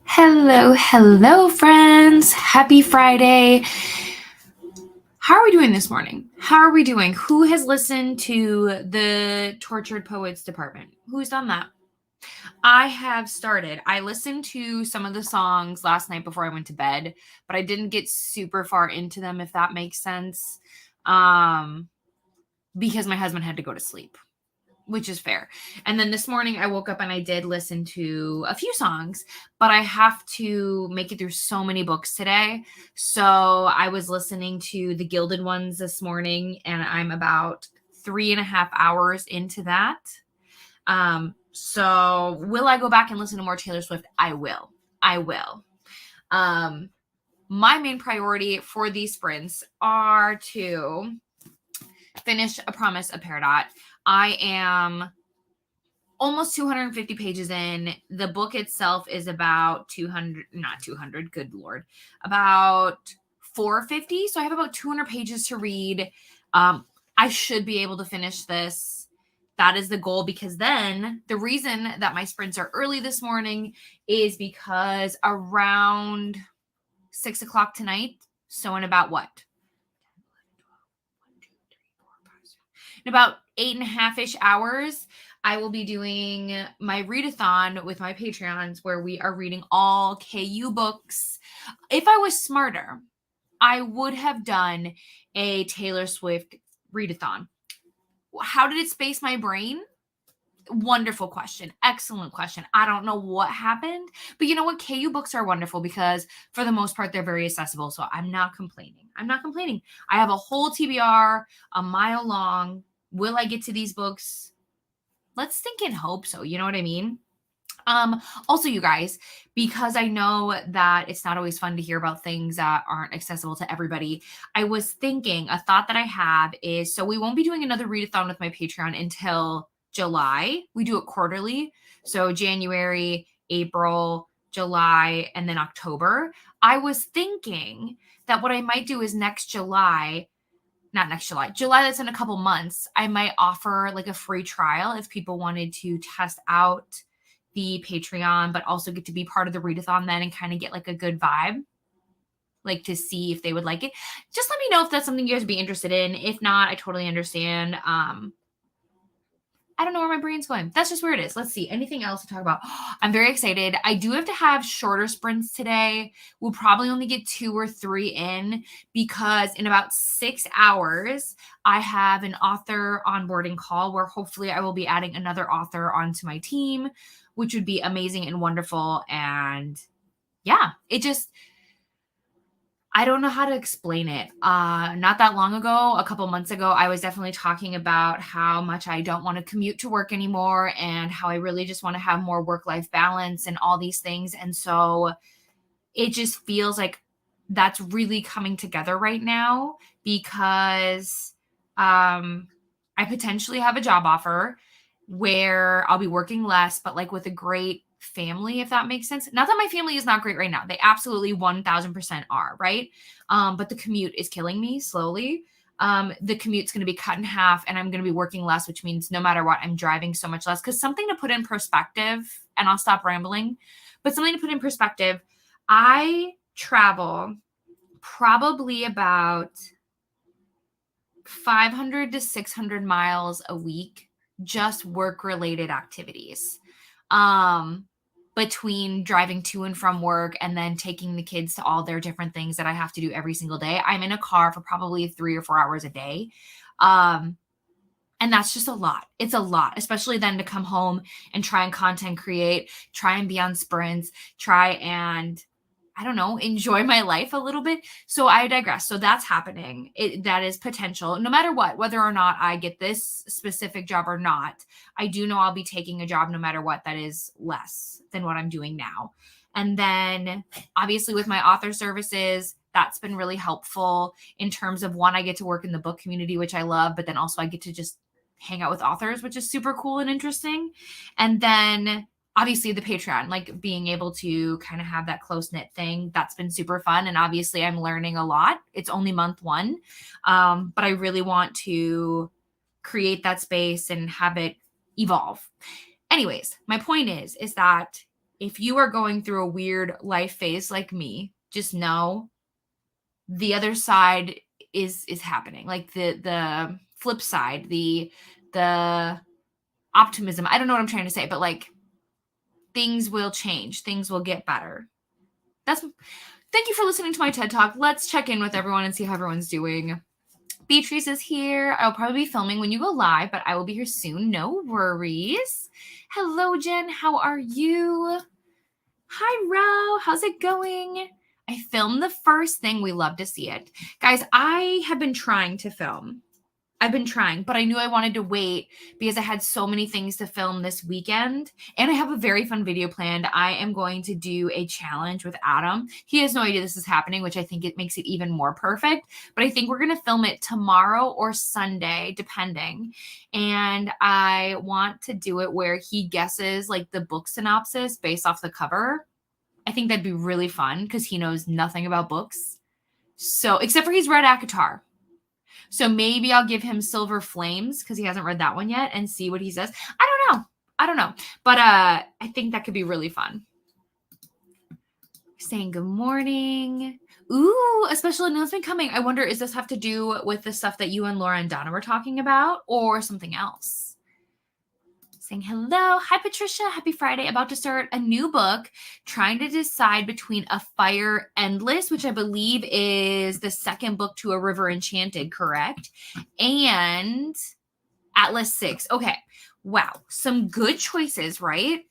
Hello, friends. Happy Friday. How are we doing this morning? How are we doing? Who has listened to the Tortured Poets Department? Who's done that? I have started. I listened to some of the songs last night before I went to bed, but I didn't get super far into them, if that makes sense, because my husband had to go to sleep, which is fair. And then this morning I woke up and I did listen to a few songs, but I have to make it through so many books today. So I was listening to the Gilded Ones this morning, and I'm about 3.5 hours into that. So will I go back and listen to more Taylor Swift? I will. My main priority for these sprints are to finish A Promise, a Peridot. I am almost 250 pages in. The book itself is about 200, good Lord, about 450. So I have about 200 pages to read. I should be able to finish this. That is the goal, because then the reason that my sprints are early this morning is because around 6 o'clock tonight, so in about what? In about 8.5-ish hours, I will be doing my readathon with my Patreons, where we are reading all KU books. If I was smarter, I would have done a Taylor Swift readathon. How did it space my brain? Wonderful question. Excellent question. I don't know what happened, but you know what? KU books are wonderful because for the most part, they're very accessible. So I'm not complaining. I have a whole TBR, a mile long. Will I get to these books? Let's think and hope so. You know what I mean? Also, you guys, because I know that it's not always fun to hear about things that aren't accessible to everybody, I was thinking, a thought that I have is, so we won't be doing another readathon with my Patreon until July. We do it quarterly. So January, April, July, and then October. I was thinking that what I might do is not next July that's in a couple months, I might offer like a free trial if people wanted to test out the Patreon, but also get to be part of the readathon then and kind of get like a good vibe, like to see if they would like it. Just let me know if that's something you guys would be interested in. If not, I totally understand. I don't know where my brain's going. That's just where it is. Let's see. Anything else to talk about? I'm very excited. I do have to have shorter sprints today. We'll probably only get 2 or 3 in, because in about 6 hours, I have an author onboarding call where hopefully I will be adding another author onto my team, which would be amazing and wonderful. And yeah, I don't know how to explain it. Not that long ago, a couple months ago, I was definitely talking about how much I don't want to commute to work anymore and how I really just want to have more work-life balance and all these things. And so it just feels like that's really coming together right now, because I potentially have a job offer where I'll be working less, but like with a great family, if that makes sense. Not that my family is not great right now. They absolutely 1000% are, right? But the commute is killing me slowly. The commute's going to be cut in half, and I'm going to be working less, which means no matter what, I'm driving so much less. Because something to put in perspective, and I'll stop rambling, but something to put in perspective, I travel probably about 500 to 600 miles a week, just work-related activities. Between driving to and from work and then taking the kids to all their different things that I have to do every single day. I'm in a car for probably 3 or 4 hours a day. And that's just a lot. It's a lot, especially then to come home and try and content create, try and be on sprints, try and, I don't know, enjoy my life a little bit. So I digress. So that's happening. That is potential. No matter what, whether or not I get this specific job or not, I do know I'll be taking a job no matter what that is less than what I'm doing now. And then obviously with my author services, that's been really helpful in terms of, one, I get to work in the book community, which I love, but then also I get to just hang out with authors, which is super cool and interesting. And then obviously the Patreon, like being able to kind of have that close knit thing, that's been super fun. And obviously I'm learning a lot. It's only month 1. But I really want to create that space and have it evolve. Anyways, my point is that if you are going through a weird life phase like me, just know the other side is happening. Like the flip side, the optimism. I don't know what I'm trying to say, but like things will change. Things will get better. Thank you for listening to my TED Talk. Let's check in with everyone and see how everyone's doing. Beatrice is here. I'll probably be filming when you go live, but I will be here soon. No worries. Hello, Jen. How are you? Hi, Ro. How's it going? I filmed the first thing. We love to see it. Guys, I have been trying to film. I've been trying, but I knew I wanted to wait because I had so many things to film this weekend. And I have a very fun video planned. I am going to do a challenge with Adam. He has no idea this is happening, which I think it makes it even more perfect. But I think we're going to film it tomorrow or Sunday, depending. And I want to do it where he guesses like the book synopsis based off the cover. I think that'd be really fun because he knows nothing about books. So, except for he's read ACOTAR. So maybe I'll give him Silver Flames because he hasn't read that one yet and see what he says. I don't know. But I think that could be really fun. Saying good morning. Ooh, a special announcement coming. I wonder, does this have to do with the stuff that you and Laura and Donna were talking about or something else? Saying hello. Hi, Patricia. Happy Friday. About to start a new book, trying to decide between A Fire Endless, which I believe is the second book to A River Enchanted, correct? And Atlas 6. Okay. Wow. Some good choices, right?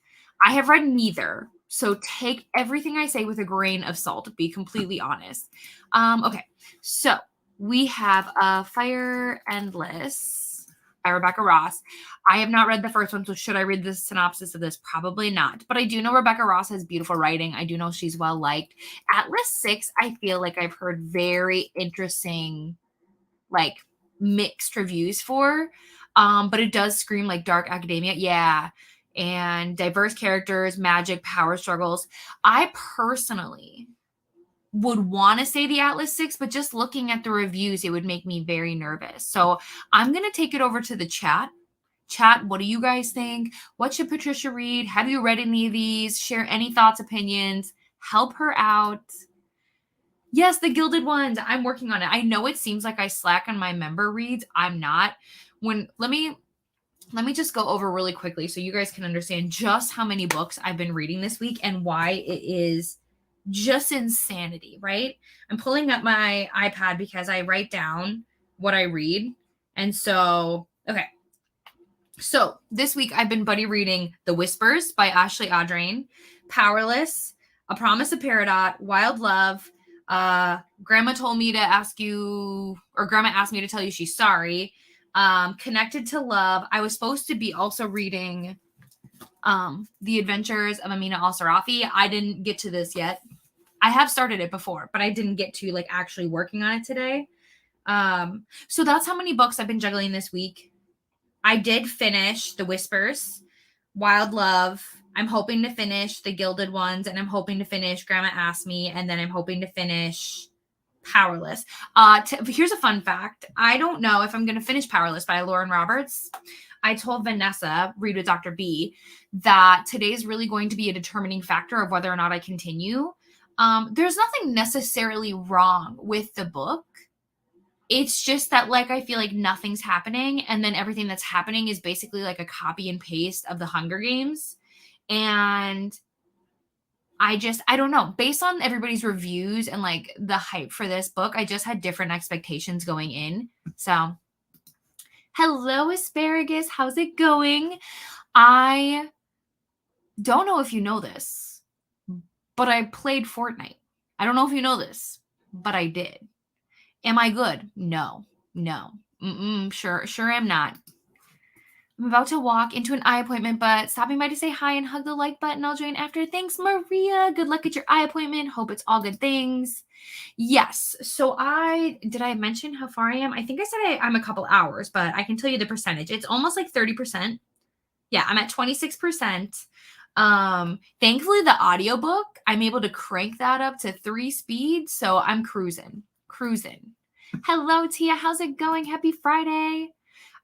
I have read neither. So take everything I say with a grain of salt, to be completely honest. Okay. So we have A Fire Endless by Rebecca Ross. I have not read the first one, so should I read the synopsis of this? Probably not. But I do know Rebecca Ross has beautiful writing. I do know she's well liked. Atlas 6, I feel like I've heard very interesting, like mixed reviews for. But it does scream like dark academia. Yeah. And diverse characters, magic, power struggles. I personally would want to say the Atlas 6, but just looking at the reviews, it would make me very nervous. So I'm going to take it over to the chat. Chat, what do you guys think? What should Patricia read? Have you read any of these? Share any thoughts, opinions. Help her out. Yes, the Gilded Ones. I'm working on it. I know it seems like I slack on my member reads. I'm not. Let me just go over really quickly so you guys can understand just how many books I've been reading this week and why it is just insanity, right? I'm pulling up my iPad because I write down what I read. And so, okay. So this week I've been buddy reading The Whispers by Ashley Audrain, Powerless, A Promise of Peridot, Wild Love, Grandma told me to ask you, or Grandma asked me to tell you she's sorry, Connected to Love. I was supposed to be also reading The Adventures of Amina Al-Sarafi. I didn't get to this yet. I have started it before, but I didn't get to like actually working on it today. So that's how many books I've been juggling this week. I did finish The Whispers, Wild Love. I'm hoping to finish The Gilded Ones, and I'm hoping to finish Grandma Asked Me, and then I'm hoping to finish Powerless. Here's a fun fact. I don't know if I'm going to finish Powerless by Lauren Roberts. I told Vanessa, read with Dr. B, that today's really going to be a determining factor of whether or not I continue. There's nothing necessarily wrong with the book. It's just that, like, I feel like nothing's happening, and then everything that's happening is basically like a copy and paste of the Hunger Games. And I don't know. Based on everybody's reviews and like the hype for this book, I just had different expectations going in. So, hello, Asparagus. How's it going? I don't know if you know this, but I played Fortnite. I don't know if you know this, but I did. Am I good? No. Sure am not. I'm about to walk into an eye appointment, but stopping by to say hi and hug the like button. I'll join after. Thanks, Maria. Good luck at your eye appointment. Hope it's all good things. Yes. So did I mention how far I am? I think I said I'm a couple hours, but I can tell you the percentage. It's almost like 30%. Yeah, I'm at 26%. Thankfully the audiobook, I'm able to crank that up to 3 speeds. So I'm cruising. Hello, Tia. How's it going? Happy Friday.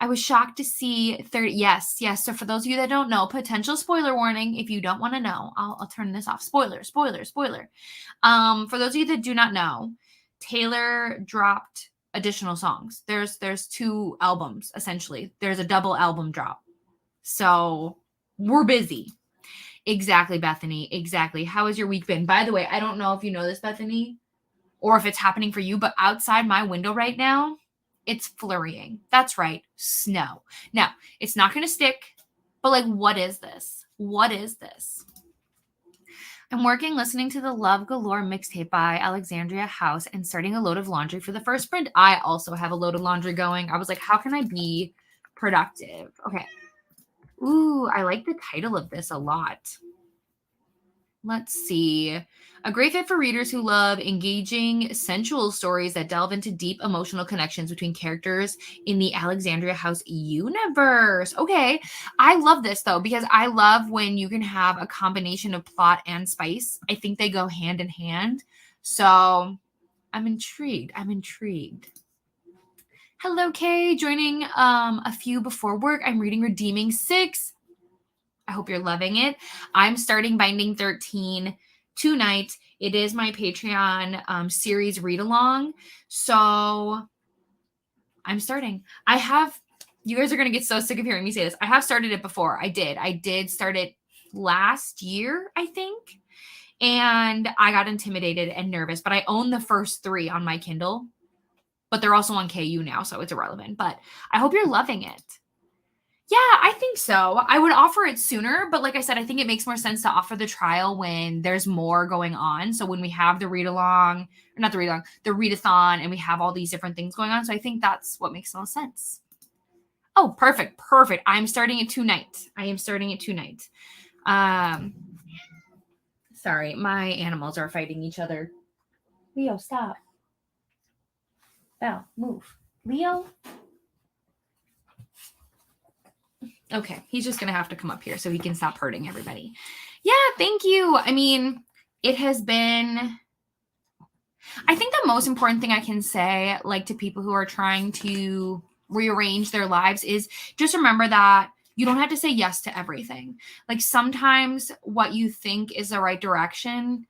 I was shocked to see 30. Yes. So for those of you that don't know, potential spoiler warning. If you don't want to know, I'll turn this off. Spoiler. For those of you that do not know, Taylor dropped additional songs. There's 2 albums, essentially. There's a double album drop. So we're busy. Exactly, Bethany. Exactly. How has your week been? By the way, I don't know if you know this, Bethany, or if it's happening for you, but outside my window right now, it's flurrying. That's right. Snow. Now, it's not going to stick, but like, what is this? What is this? I'm working listening to the Love Galore mixtape by Alexandria House and starting a load of laundry for the first sprint. I also have a load of laundry going. I was like, how can I be productive? Okay. Ooh, I like the title of this a lot. Let's see. A great fit for readers who love engaging, sensual stories that delve into deep emotional connections between characters in the Alexandria House universe. Okay. I love this, though, because I love when you can have a combination of plot and spice. I think they go hand in hand. So I'm intrigued. Hello, Kay. Joining a few before work. I'm reading Redeeming 6. I hope you're loving it. I'm starting Binding 13 tonight. It is my Patreon series read along. So I'm starting. You guys are going to get so sick of hearing me say this. I have started it before. I did start it last year, I think. And I got intimidated and nervous, but I own the first 3 on my Kindle, but they're also on KU now, so it's irrelevant. But I hope you're loving it. Yeah, I think so. I would offer it sooner, but like I said, I think it makes more sense to offer the trial when there's more going on. So when we have the read-along, or not the read-along, the readathon, and we have all these different things going on. So I think that's what makes the most sense. Oh, perfect. I'm starting it tonight. Sorry, my animals are fighting each other. Leo, stop. Belle, move. Leo? Okay, he's just going to have to come up here so he can stop hurting everybody. Yeah, thank you. I mean, it has been... I think the most important thing I can say, like, to people who are trying to rearrange their lives is just remember that you don't have to say yes to everything. Like, sometimes what you think is the right direction,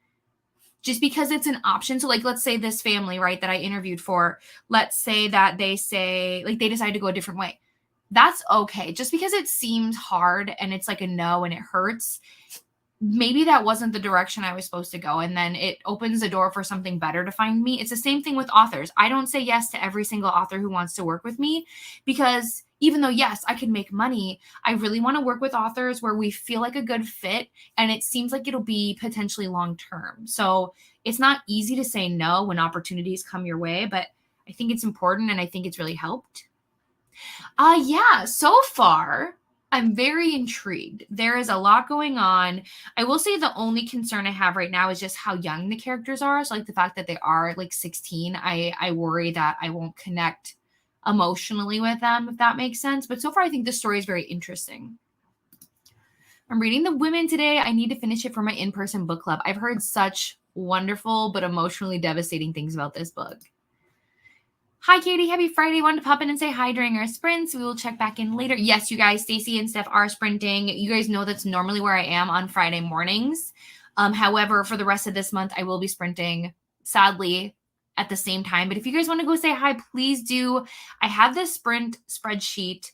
just because it's an option. So, like, let's say this family, right, that I interviewed for, let's say that they say, like, they decide to go a different way. That's okay. Just because it seems hard and it's like a no and it hurts, maybe that wasn't the direction I was supposed to go. And then it opens the door for something better to find me. It's the same thing with authors. I don't say yes to every single author who wants to work with me because even though, yes, I can make money, I really want to work with authors where we feel like a good fit and it seems like it'll be potentially long-term. So it's not easy to say no when opportunities come your way, but I think it's important and I think it's really helped. Yeah, so far, I'm very intrigued. There is a lot going on. I will say the only concern I have right now is just how young the characters are. So, like, the fact that they are, like, 16, I worry that I won't connect emotionally with them, if that makes sense. But so far, I think the story is very interesting. I'm reading The Women today. I need to finish it for my in-person book club. I've heard such wonderful but emotionally devastating things about this book. Hi, Katie. Happy Friday. Wanted to pop in and say hi during our sprints. We will check back in later. Yes, you guys, Stacy and Steph are sprinting. You guys know that's normally where I am on Friday mornings. However, for the rest of this month, I will be sprinting, sadly, at the same time. But if you guys want to go say hi, please do. I have this sprint spreadsheet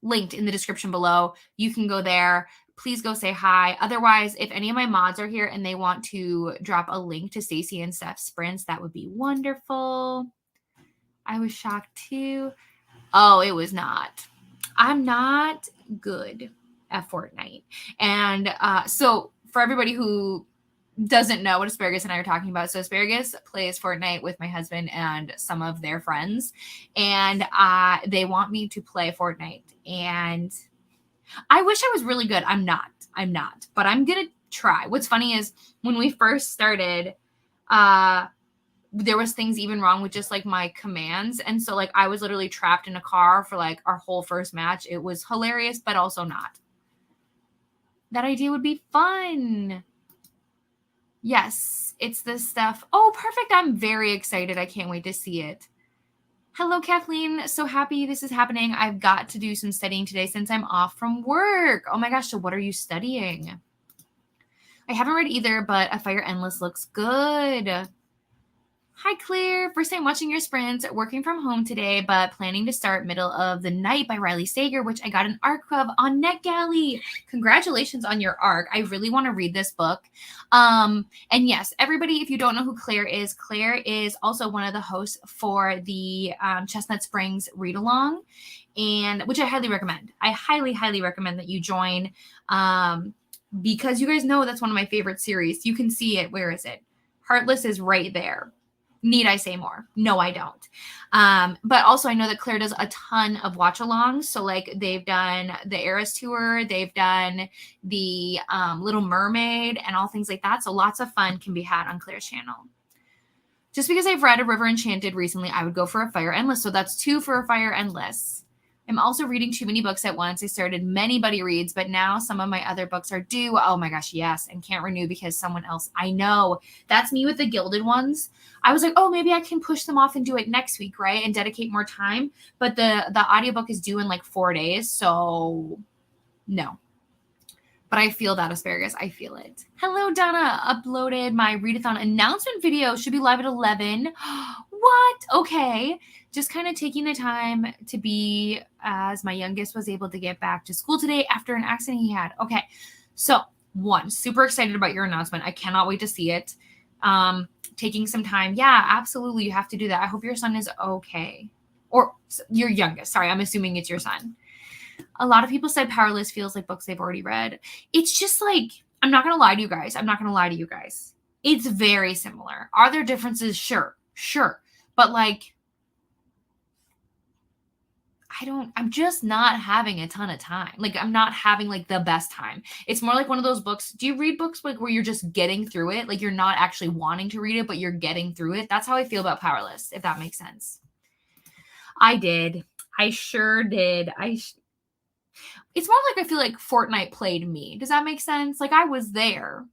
linked in the description below. You can go there. Please go say hi. Otherwise, if any of my mods are here and they want to drop a link to Stacey and Steph's sprints, that would be wonderful. I was shocked too. Oh, it was not. I'm not good at Fortnite. And so for everybody who doesn't know what Asparagus and I are talking about, so Asparagus plays Fortnite with my husband and some of their friends. And they want me to play Fortnite. And I wish I was really good. I'm not, but I'm going to try. What's funny is when we first started, there was things even wrong with just like my commands. And so like I was literally trapped in a car for like our whole first match. It was hilarious, but also not. That idea would be fun. Yes, it's this stuff. Oh, perfect. I'm very excited. I can't wait to see it. Hello, Kathleen. So happy this is happening. I've got to do some studying today since I'm off from work. Oh my gosh, so what are you studying? I haven't read either, but A Fire Endless looks good. Hi, Claire. First time watching your sprints, working from home today, but planning to start Middle of the Night by Riley Sager, which I got an ARC of on NetGalley. Congratulations on your ARC. I really want to read this book. And yes, everybody, if you don't know who Claire is also one of the hosts for the Chestnut Springs Read Along, and which I highly recommend. I highly, highly recommend that you join because you guys know that's one of my favorite series. You can see it. Where is it? Heartless is right there. Need I say more? No, I don't. But also I know that Claire does a ton of watch alongs. So like they've done the Eras tour, they've done the Little Mermaid and all things like that. So lots of fun can be had on Claire's channel. Just because I've read A River Enchanted recently, I would go for A Fire Endless. So that's 2 for A Fire Endless. I'm also reading too many books at once. I started many buddy reads, but now some of my other books are due. Oh my gosh, yes, and can't renew because someone else. I know. That's me with the Gilded ones. I was like, oh, maybe I can push them off and do it next week, right? And dedicate more time. But the audiobook is due in like 4 days, so no. But I feel that, Asparagus. I feel it. Hello, Donna. Uploaded my readathon announcement video. Should be live at 11. What? Okay. Just kind of taking the time to be, as my youngest was able to get back to school today after an accident he had. Okay. So, one, super excited about your announcement. I cannot wait to see it. Taking some time. Yeah, absolutely. You have to do that. I hope your son is okay. Or your youngest. Sorry, I'm assuming it's your son. A lot of people said Powerless feels like books they've already read. It's just like, I'm not going to lie to you guys. It's very similar. Are there differences? Sure. But like, I'm just not having a ton of time. Like, I'm not having like the best time. It's more like one of those books. Do you read books like where you're just getting through it? Like you're not actually wanting to read it, but you're getting through it. That's how I feel about Powerless, if that makes sense. I did. I sure did. It's more like I feel like Fortnite played me. Does that make sense? Like I was there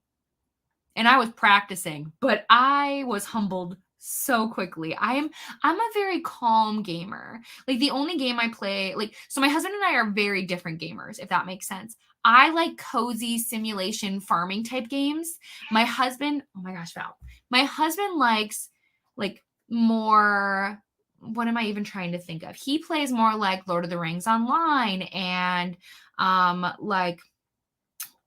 and I was practicing, but I was humbled so quickly. I'm a very calm gamer. Like the only game I play, like, so my husband and I are very different gamers, if that makes sense. I like cozy simulation farming type games. My husband, oh my gosh, Val. My husband likes like more, what am I even trying to think of? He plays more like Lord of the Rings Online and like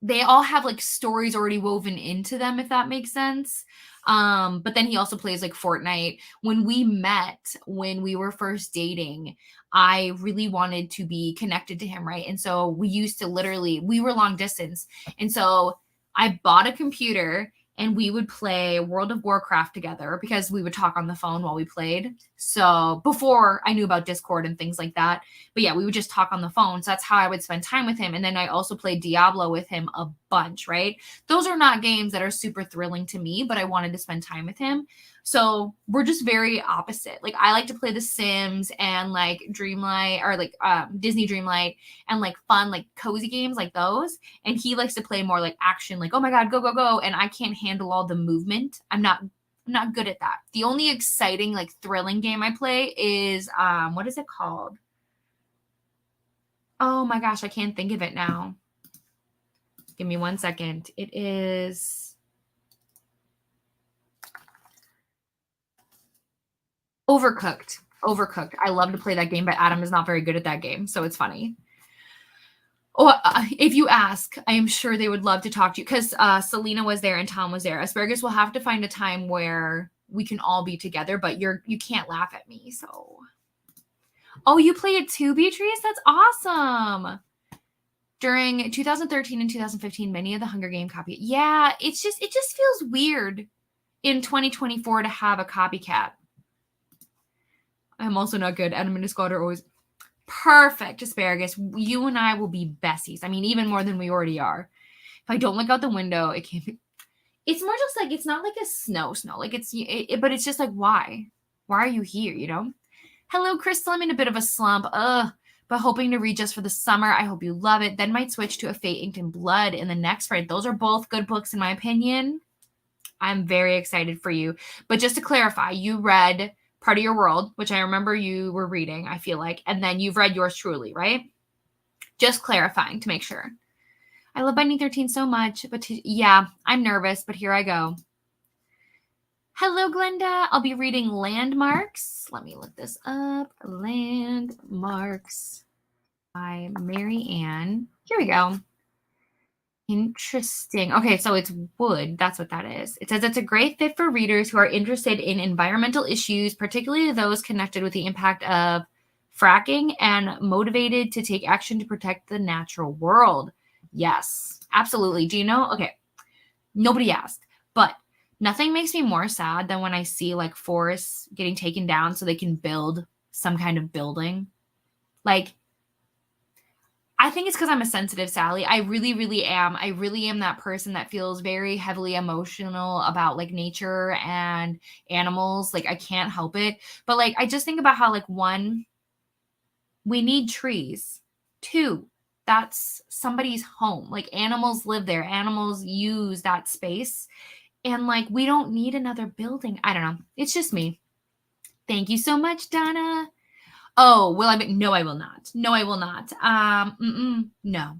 they all have like stories already woven into them, if that makes sense. But then he also plays like Fortnite. When we met, when we were first dating, I really wanted to be connected to him, right? And so we used to we were long distance. And so I bought a computer and we would play World of Warcraft together because we would talk on the phone while we played. So before I knew about Discord and things like that. But yeah, we would just talk on the phone. So that's how I would spend time with him. And then I also played Diablo with him a bunch, right? Those are not games that are super thrilling to me, but I wanted to spend time with him. So we're just very opposite. Like I like to play The Sims and like Dreamlight or like Disney Dreamlight and like fun, like cozy games like those. And he likes to play more like action, like, oh my God, go, go, go. And I can't handle all the movement. I'm not good at that. The only exciting, like thrilling game I play is what is it called? Oh my gosh, I can't think of it now. Give me 1 second. It is Overcooked. I love to play that game, but Adam is not very good at that game, so it's funny. Oh, if you ask, I am sure they would love to talk to you because Selena was there and Tom was there. Asparagus will have to find a time where we can all be together, but you can't laugh at me. So, oh, you play it too, Beatrice? That's awesome. During 2013 and 2015, many of the Hunger Game copy. Yeah, it just feels weird in 2024 to have a copycat. I'm also not good. Adam and his squad are always perfect. Asparagus. You and I will be besties. I mean, even more than we already are. If I don't look out the window, it can't be. It's more just like, it's not like a snow. Like but it's just like, why? Why are you here? You know? Hello, Crystal. I'm in a bit of a slump. But hoping to read just for the summer. I hope you love it. Then might switch to A Fate Inked in Blood in the next right. Those are both good books in my opinion. I'm very excited for you. But just to clarify, you read Part of Your World, which I remember you were reading, I feel like, and then you've read Yours Truly, right? Just clarifying to make sure. I love Binding 13 so much, but yeah, I'm nervous, but here I go. Hello, Glenda. I'll be reading Landmarks. Let me look this up. Landmarks by Mary Ann. Here we go. Interesting. Okay, so it's wood. That's what that is. It says it's a great fit for readers who are interested in environmental issues, particularly those connected with the impact of fracking and motivated to take action to protect the natural world. Yes, absolutely. Do you know? Okay, nobody asked, but nothing makes me more sad than when I see like forests getting taken down so they can build some kind of building. Like, I think it's because I'm a sensitive Sally. I really, really am. I really am that person that feels very heavily emotional about like nature and animals. Like, I can't help it. But like, I just think about how, like, one, we need trees. Two, that's somebody's home. Like, animals live there, animals use that space. And like, we don't need another building. I don't know. It's just me. Thank you so much, Donna. Oh, will I be? No, I will not. No, I will not. No.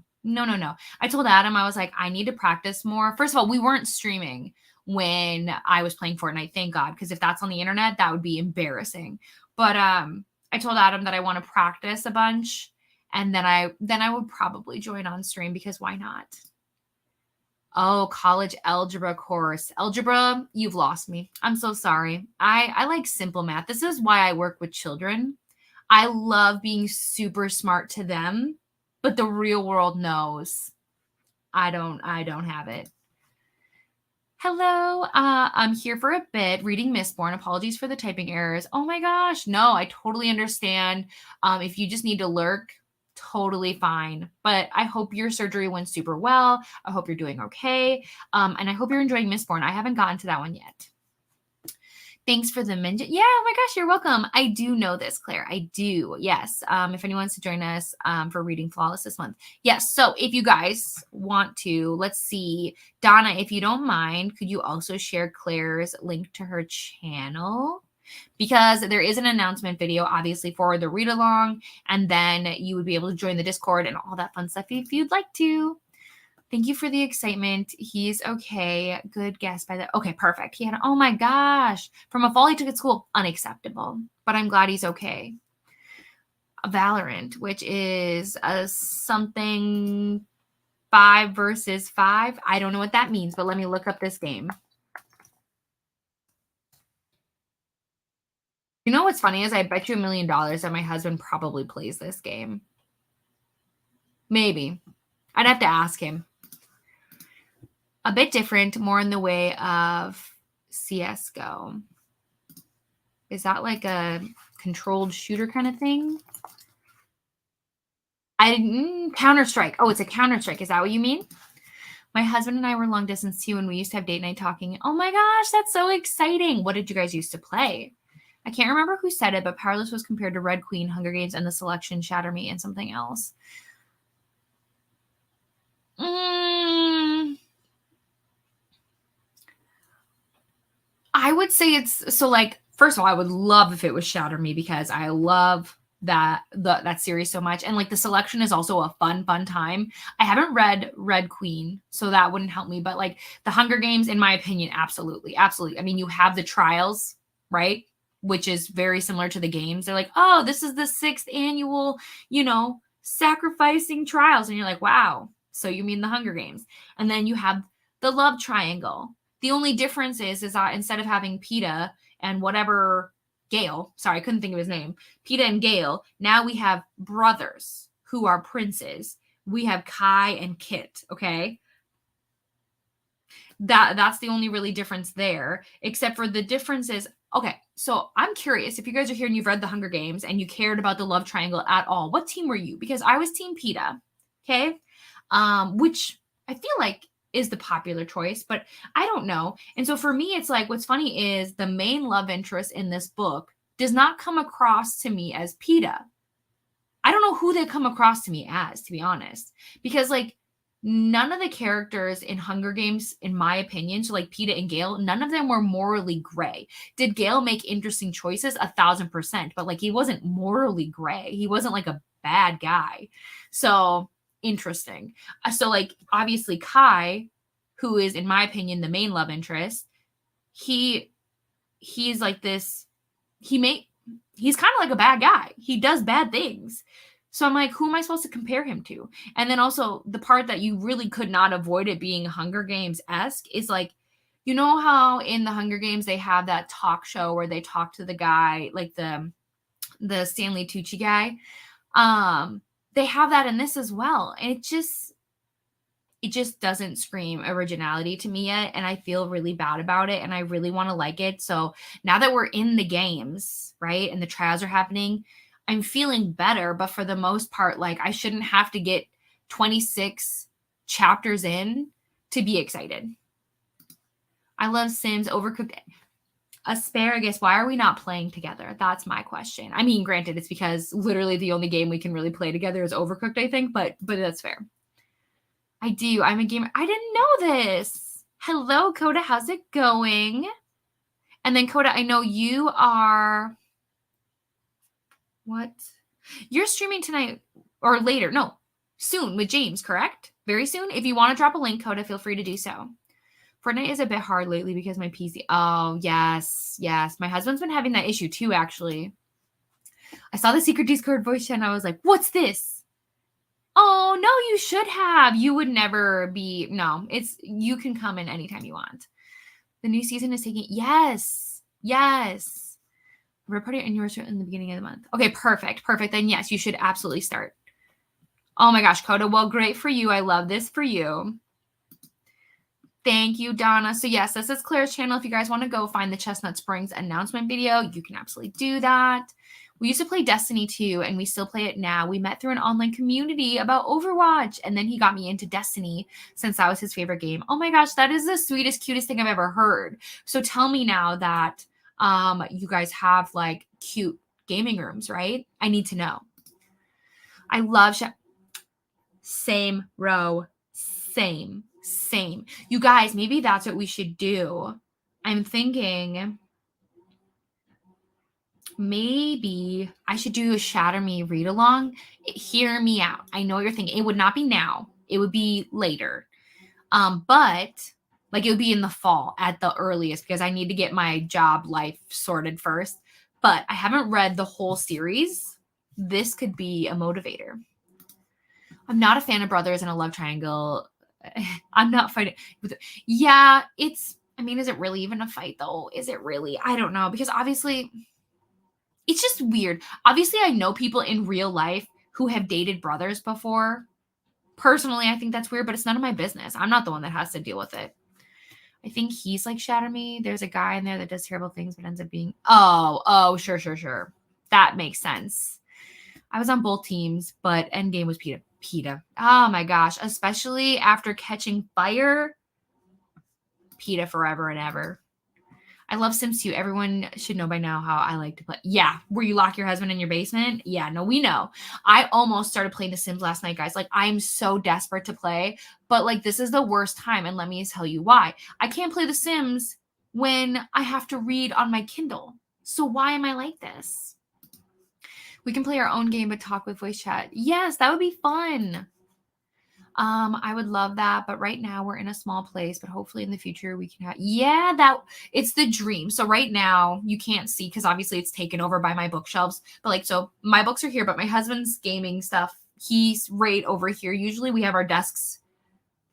I told Adam, I was like, I need to practice more. First of all, we weren't streaming when I was playing Fortnite, thank God, because if that's on the internet, that would be embarrassing. But I told Adam that I want to practice a bunch, and then I would probably join on stream, because why not? Oh, college algebra course. Algebra, you've lost me. I'm so sorry. I like simple math. This is why I work with children. I love being super smart to them, but the real world knows I don't have it. Hello, I'm here for a bit reading Mistborn. Apologies for the typing errors. Oh my gosh, no, I totally understand. If you just need to lurk, totally fine. But I hope your surgery went super well. I hope you're doing okay. And I hope you're enjoying Mistborn. I haven't gotten to that one yet. Thanks for the mention. Yeah, oh my gosh, you're welcome. I do know this, Claire. I do. Yes. If anyone wants to join us for Reading Flawless this month. Yes. So if you guys want to, let's see. Donna, if you don't mind, could you also share Claire's link to her channel? Because there is an announcement video, obviously, for the read along. And then you would be able to join the Discord and all that fun stuff if you'd like to. Thank you for the excitement. He's okay. Good guess by the. Okay, perfect. He had. Oh my gosh. From a fall he took at school. Unacceptable. But I'm glad he's okay. Valorant, which is a something 5 versus 5. I don't know what that means, but let me look up this game. You know what's funny is I bet you $1 million that my husband probably plays this game. Maybe. I'd have to ask him. A bit different, more in the way of CSGO. Is that like a controlled shooter kind of thing? Counter-Strike. Oh, it's a Counter-Strike. Is that what you mean? My husband and I were long distance too, and we used to have date night talking. Oh my gosh, that's so exciting. What did you guys used to play? I can't remember who said it, but Powerless was compared to Red Queen, Hunger Games, and The Selection, Shatter Me, and something else. I would say it's so like, first of all, I would love if it was Shatter Me, because I love that series so much. And like, The Selection is also a fun time. I haven't read Red Queen, so that wouldn't help me. But like the Hunger Games, in my opinion, absolutely. I mean, you have the trials, right? Which is very similar to the games. They're like, oh, this is the 6th annual, sacrificing trials. And you're like, wow. So you mean the Hunger Games. And then you have the love triangle. The only difference is that instead of having Peeta and whatever Gale, sorry, I couldn't think of his name, Peeta and Gale, now we have brothers who are princes. We have Kai and Kit, okay? That's the only really difference there, except for the difference is, okay, so I'm curious, if you guys are here and you've read The Hunger Games and you cared about the love triangle at all, what team were you? Because I was Team Peeta, okay? Which I feel like is the popular choice, but I don't know. And so for me, it's like, what's funny is the main love interest in this book does not come across to me as Peeta. I don't know who they come across to me as, to be honest, because like none of the characters in Hunger Games, in my opinion, so like Peeta and Gale, none of them were morally gray. Did Gale make interesting choices? 1,000%, but like he wasn't morally gray. He wasn't like a bad guy. So interesting. So like obviously Kai, who is in my opinion the main love interest, he's like this. He's kind of like a bad guy. He does bad things. So I'm like, who am I supposed to compare him to? And then also the part that you really could not avoid it being Hunger Games-esque is like, you know how in the Hunger Games they have that talk show where they talk to the guy, like the Stanley Tucci guy. They have that in this as well. And it just doesn't scream originality to me yet, and I feel really bad about it, and I really want to like it. So now that we're in the games, right, and the trials are happening, I'm feeling better. But for the most part, like I shouldn't have to get 26 chapters in to be excited. I love Sims. Overcooked asparagus. Why are we not playing together? That's my question. I mean, granted, it's because literally the only game we can really play together is Overcooked, I think, but that's fair. I do. I'm a gamer. I didn't know this. Hello, Coda. How's it going? And then, Coda, I know you are. What? You're streaming tonight or later. No, soon with James, correct? Very soon. If you want to drop a link, Coda, feel free to do so. Fortnite is a bit hard lately because my PC. Oh, yes. Yes. My husband's been having that issue too, actually. I saw the secret Discord voice chat and I was like, what's this? Oh, no, you should have. You would never be. No, you can come in anytime you want. The new season is taking. Yes. Yes. We're putting in yours in the beginning of the month. Okay, perfect. Perfect. Then yes, you should absolutely start. Oh my gosh, Coda. Well, great for you. I love this for you. Thank you, Donna. So yes, this is Claire's channel. If you guys want to go find the Chestnut Springs announcement video, you can absolutely do that. We used to play Destiny 2, and we still play it now. We met through an online community about Overwatch, and then he got me into Destiny since that was his favorite game. Oh my gosh, that is the sweetest, cutest thing I've ever heard. So tell me now that you guys have like cute gaming rooms, right? I need to know. I love same row, same. You guys, maybe that's what we should do. I'm thinking maybe I should do a Shatter Me read along. Hear me out. I know you're thinking it would not be now. It would be later. But like it would be in the fall at the earliest because I need to get my job life sorted first. But I haven't read the whole series. This could be a motivator. I'm not a fan of brothers in a love triangle. I'm not fighting with it. Yeah, I mean, is it really even a fight though? Is it really? I don't know because obviously it's just weird. Obviously, I know people in real life who have dated brothers before. Personally, I think that's weird, but it's none of my business. I'm not the one that has to deal with it. I think he's like Shatter Me. There's a guy in there that does terrible things, but ends up being sure. That makes sense. I was on both teams, but endgame was Peeta. Oh my gosh. Especially after catching fire. Peeta forever and ever. I love Sims 2. Everyone should know by now how I like to play. Yeah. Where you lock your husband in your basement? Yeah, no, we know. I almost started playing The Sims last night, guys. Like, I'm so desperate to play, but like, this is the worst time. And let me tell you why. I can't play The Sims when I have to read on my Kindle. So why am I like this? We can play our own game, but talk with voice chat. Yes, that would be fun. I would love that, but right now we're in a small place, but hopefully in the future we can have, it's the dream. So right now you can't see because obviously it's taken over by my bookshelves, but like, so my books are here, but my husband's gaming stuff, he's right over here. Usually we have our desks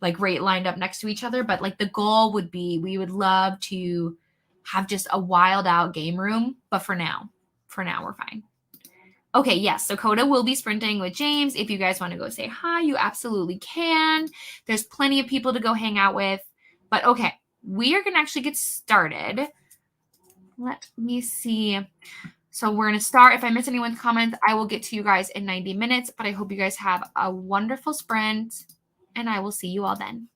like right lined up next to each other, but like the goal would be, we would love to have just a wild out game room, but for now we're fine. Okay, yes. So Coda will be sprinting with James. If you guys want to go say hi, you absolutely can. There's plenty of people to go hang out with. But okay, we are going to actually get started. Let me see. So we're going to start. If I miss anyone's comments, I will get to you guys in 90 minutes. But I hope you guys have a wonderful sprint. And I will see you all then.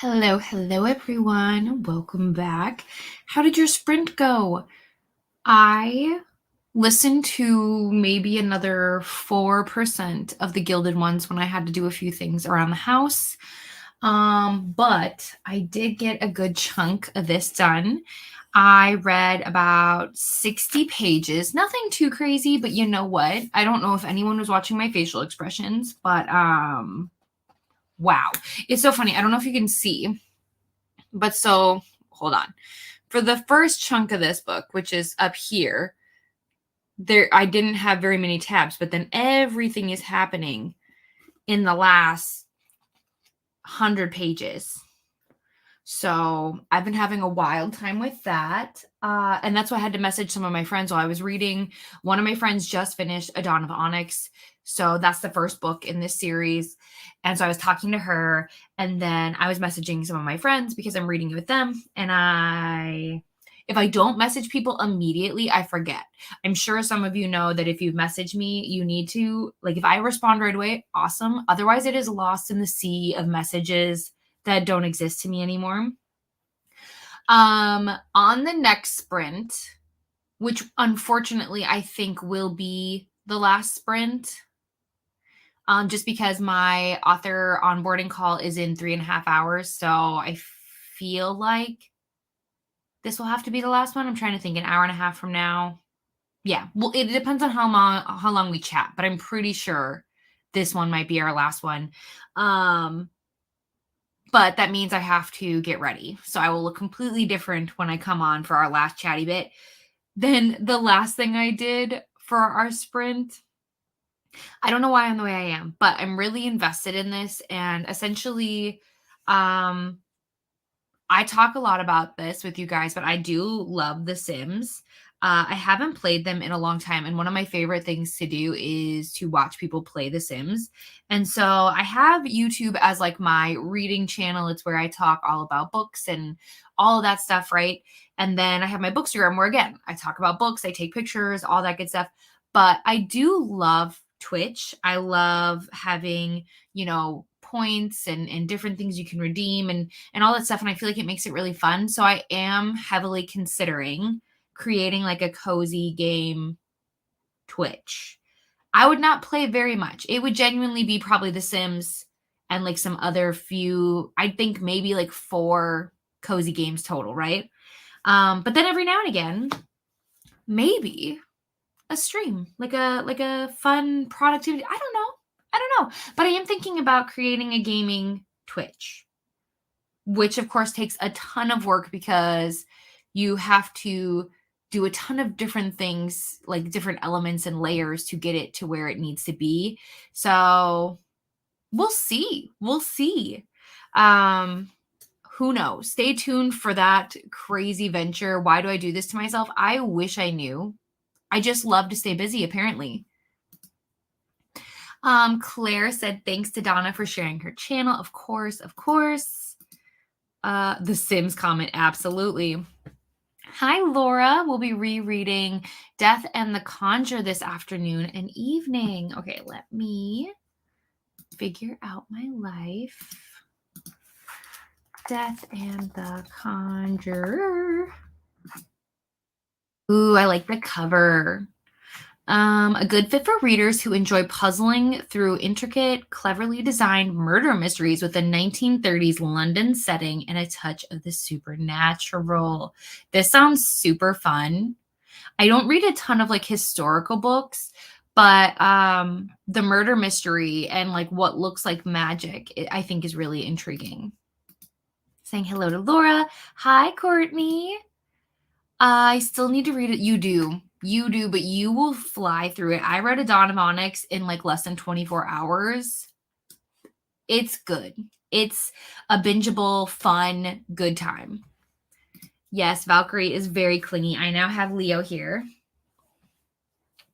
Hello, everyone. Welcome back. How did your sprint go? I listened to maybe another 4% of the Gilded Ones when I had to do a few things around the house. But I did get a good chunk of this done. I read about 60 pages. Nothing too crazy, but you know what? I don't know if anyone was watching my facial expressions, but wow. It's so funny. I don't know if you can see. But so, hold on. For the first chunk of this book, which is up here, there I didn't have very many tabs, but then everything is happening in the last 100 pages. So I've been having a wild time with that. And that's why I had to message some of my friends while I was reading. One of my friends just finished A Dawn of Onyx. So that's the first book in this series. And so I was talking to her, and then I was messaging some of my friends because I'm reading it with them. And if I don't message people immediately, I forget. I'm sure some of you know that if you've messaged me, you need to, like, if I respond right away, awesome. Otherwise, it is lost in the sea of messages that don't exist to me anymore. On the next sprint, which unfortunately I think will be the last sprint, just because my author onboarding call is in 3.5 hours. So I feel like this will have to be the last one. I'm trying to think, an hour and a half from now. Yeah, well, it depends on how long we chat, but I'm pretty sure this one might be our last one. But that means I have to get ready. So I will look completely different when I come on for our last chatty bit. Then the last thing I did for our sprint, I don't know why I'm the way I am, but I'm really invested in this. And essentially, I talk a lot about this with you guys, but I do love The Sims. I haven't played them in a long time, and one of my favorite things to do is to watch people play The Sims. And so I have YouTube as like my reading channel. It's where I talk all about books and all of that stuff, right? And then I have my Bookstagram where, again, I talk about books, I take pictures, all that good stuff. But I do love Twitch. I love having, points and different things you can redeem and all that stuff. And I feel like it makes it really fun. So I am heavily considering creating like a cozy game Twitch. I would not play very much. It would genuinely be probably The Sims and like some other few, I think maybe like 4 cozy games total, right? But then every now and again, maybe a stream, like a fun productivity. I don't know. But I am thinking about creating a gaming Twitch, which of course takes a ton of work because you have to do a ton of different things, like different elements and layers to get it to where it needs to be. So we'll see. Who knows? Stay tuned for that crazy venture. Why do I do this to myself? I wish I knew. I just love to stay busy, apparently. Claire said, thanks to Donna for sharing her channel. Of course. The Sims comment, absolutely. Hi, Laura. We'll be rereading Death and the Conjure this afternoon and evening. Okay, let me figure out my life. Death and the Conjurer. Ooh, I like the cover. A good fit for readers who enjoy puzzling through intricate, cleverly designed murder mysteries with a 1930s London setting and a touch of the supernatural. This sounds super fun. I don't read a ton of like historical books, but the murder mystery and like what looks like magic, I think is really intriguing. Saying hello to Laura. Hi, Courtney. I still need to read it. You do, but you will fly through it. I read A Dawn of Onyx in like less than 24 hours. It's good. It's a bingeable, fun, good time. Yes, Valkyrie is very clingy. I now have Leo here.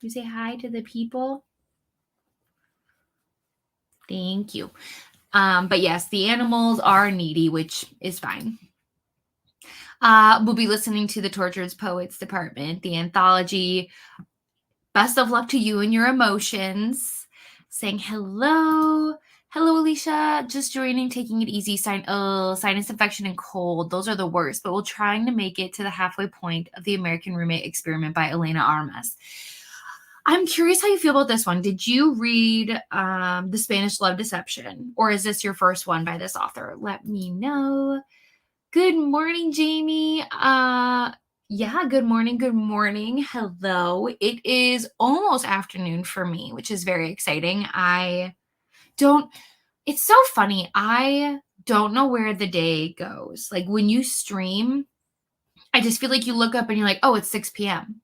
You say hi to the people. Thank you. But yes, the animals are needy, which is fine. We'll be listening to the Tortured Poets Department, the anthology. Best of luck to you and your emotions. Saying hello Hello, Alicia. Just joining, taking it easy. Sinus infection and cold. Those are the worst, but we're trying to make it to the halfway point of the American Roommate Experiment by Elena Armas. I'm curious how you feel about this one. Did you read The Spanish Love Deception, or is this your first one by this author? Let me know. Good morning, Jamie. Yeah, good morning. Good morning. Hello. It is almost afternoon for me, which is very exciting. It's so funny. I don't know where the day goes. Like when you stream, I just feel like you look up and you're like, oh, it's 6 p.m.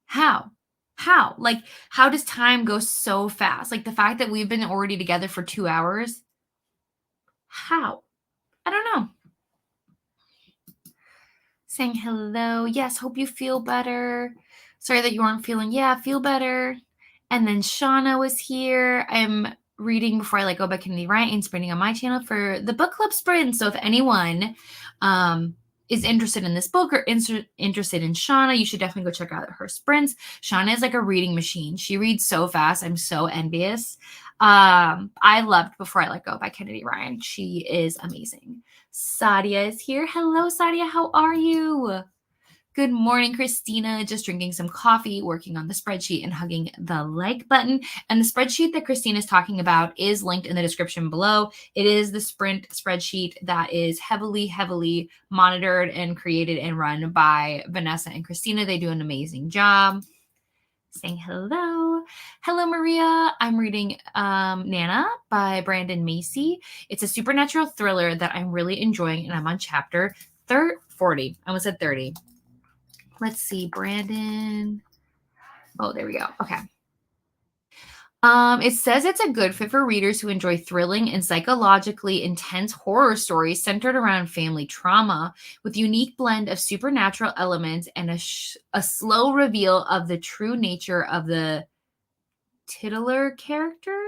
How? How? Like, how does time go so fast? Like the fact that we've been already together for 2 hours. How? I don't know. Saying hello. Yes, hope you feel better. Sorry that you weren't feeling. Yeah, feel better. And then Shauna was here. I'm reading Before I Let Go by Kennedy Ryan and sprinting on my channel for the book club sprint. So if anyone is interested in this book or interested in Shauna, you should definitely go check out her sprints. Shauna is like a reading machine. She reads so fast. I'm so envious. I loved Before I Let Go by Kennedy Ryan. She is amazing. Sadia is here. Hello, Sadia. How are you? Good morning, Christina. Just drinking some coffee, working on the spreadsheet, and hugging the like button. And the spreadsheet that Christina is talking about is linked in the description below. It is the Sprint spreadsheet that is heavily, heavily monitored and created and run by Vanessa and Christina. They do an amazing job. Saying hello. Hello, Maria. I'm reading Nana by Brandon Macy. It's a supernatural thriller that I'm really enjoying, and I'm on chapter 40. I almost said 30. Let's see, Brandon. Oh, there we go. Okay. It says it's a good fit for readers who enjoy thrilling and psychologically intense horror stories centered around family trauma, with a unique blend of supernatural elements and a slow reveal of the true nature of the titular character.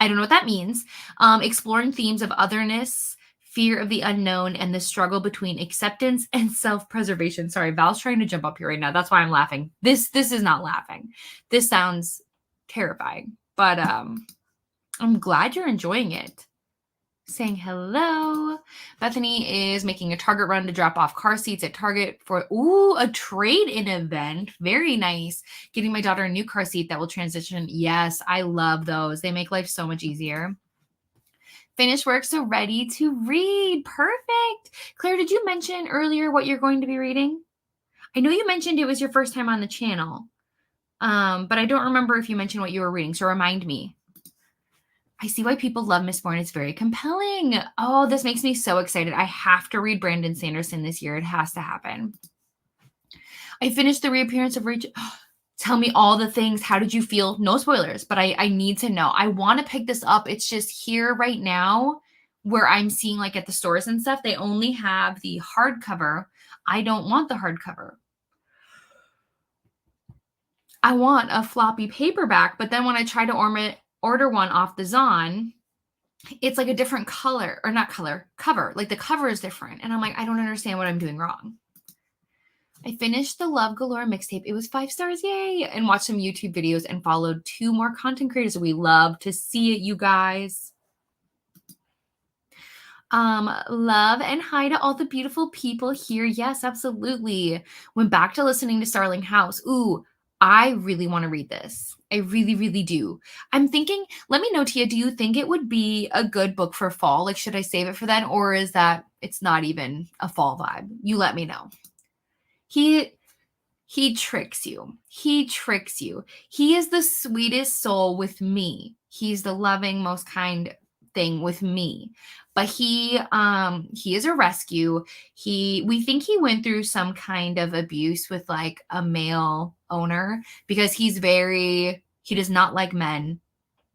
I don't know what that means. Exploring themes of otherness, fear of the unknown, and the struggle between acceptance and self-preservation. Sorry, Val's trying to jump up here right now. That's why I'm laughing. This is not laughing. This sounds terrifying, but I'm glad you're enjoying it. Saying hello. Bethany is making a Target run to drop off car seats at Target for a trade-in event. Very nice. Getting my daughter a new car seat that will transition. Yes, I love those. They make life so much easier. Finished work, so ready to read. Perfect. Claire, did you mention earlier what you're going to be reading? I know you mentioned it was your first time on the channel, but I don't remember if you mentioned what you were reading, so remind me. I see why people love Mistborn. It's very compelling. Oh, this makes me so excited. I have to read Brandon Sanderson this year. It has to happen. I finished the reappearance of Rachel. Tell me all the things. How did you feel? No spoilers, but I need to know. I want to pick this up. It's just here right now where I'm seeing like at the stores and stuff, they only have the hardcover. I don't want the hardcover. I want a floppy paperback, but then when I try to order one off the Zon, it's like a different color, or not color, cover. Like the cover is different. And I'm like, I don't understand what I'm doing wrong. I finished the Love Galore mixtape. It was 5 stars, yay! And watched some YouTube videos and followed 2 more content creators. We love to see it, you guys. Love and hi to all the beautiful people here. Yes, absolutely. Went back to listening to Starling House. Ooh, I really want to read this. I really, really do. I'm thinking, let me know, Tia, do you think it would be a good book for fall? Like, should I save it for then? Or is that it's not even a fall vibe? You let me know. He tricks you. He tricks you. He is the sweetest soul with me. He's the loving, most kind thing with me. But he is a rescue. We think he went through some kind of abuse with like a male owner because he does not like men.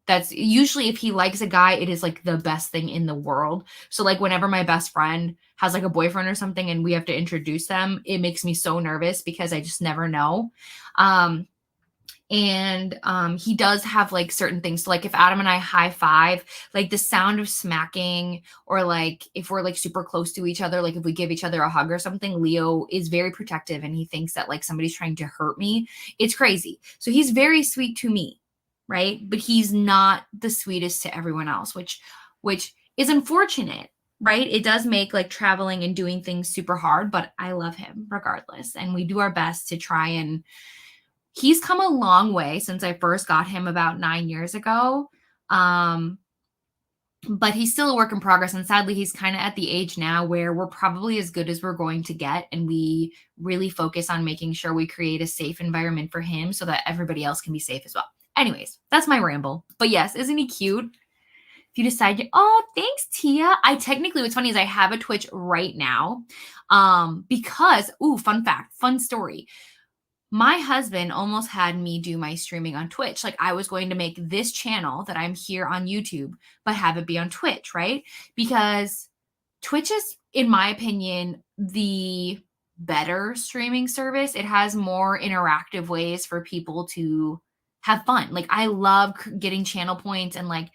That's usually if he likes a guy, it is like the best thing in the world. So like whenever my best friend has like a boyfriend or something and we have to introduce them, it makes me so nervous because I just never know. He does have like certain things. So like if Adam and I high five, like the sound of smacking, or like if we're like super close to each other, like if we give each other a hug or something, Leo is very protective and he thinks that like somebody's trying to hurt me. It's crazy. So he's very sweet to me. right? But he's not the sweetest to everyone else, which is unfortunate, right? It does make like traveling and doing things super hard, but I love him regardless. And we do our best to try and he's come a long way since I first got him about 9 years ago. But he's still a work in progress, and sadly he's kind of at the age now where we're probably as good as we're going to get, and we really focus on making sure we create a safe environment for him so that everybody else can be safe as well. Anyways, that's my ramble. But yes, isn't he cute? If you decide, oh, thanks, Tia. I technically, what's funny is I have a Twitch right now, because, ooh, fun fact, fun story. My husband almost had me do my streaming on Twitch. Like I was going to make this channel that I'm here on YouTube, but have it be on Twitch, right? Because Twitch is, in my opinion, the better streaming service. It has more interactive ways for people to have fun. Like I love getting channel points and like,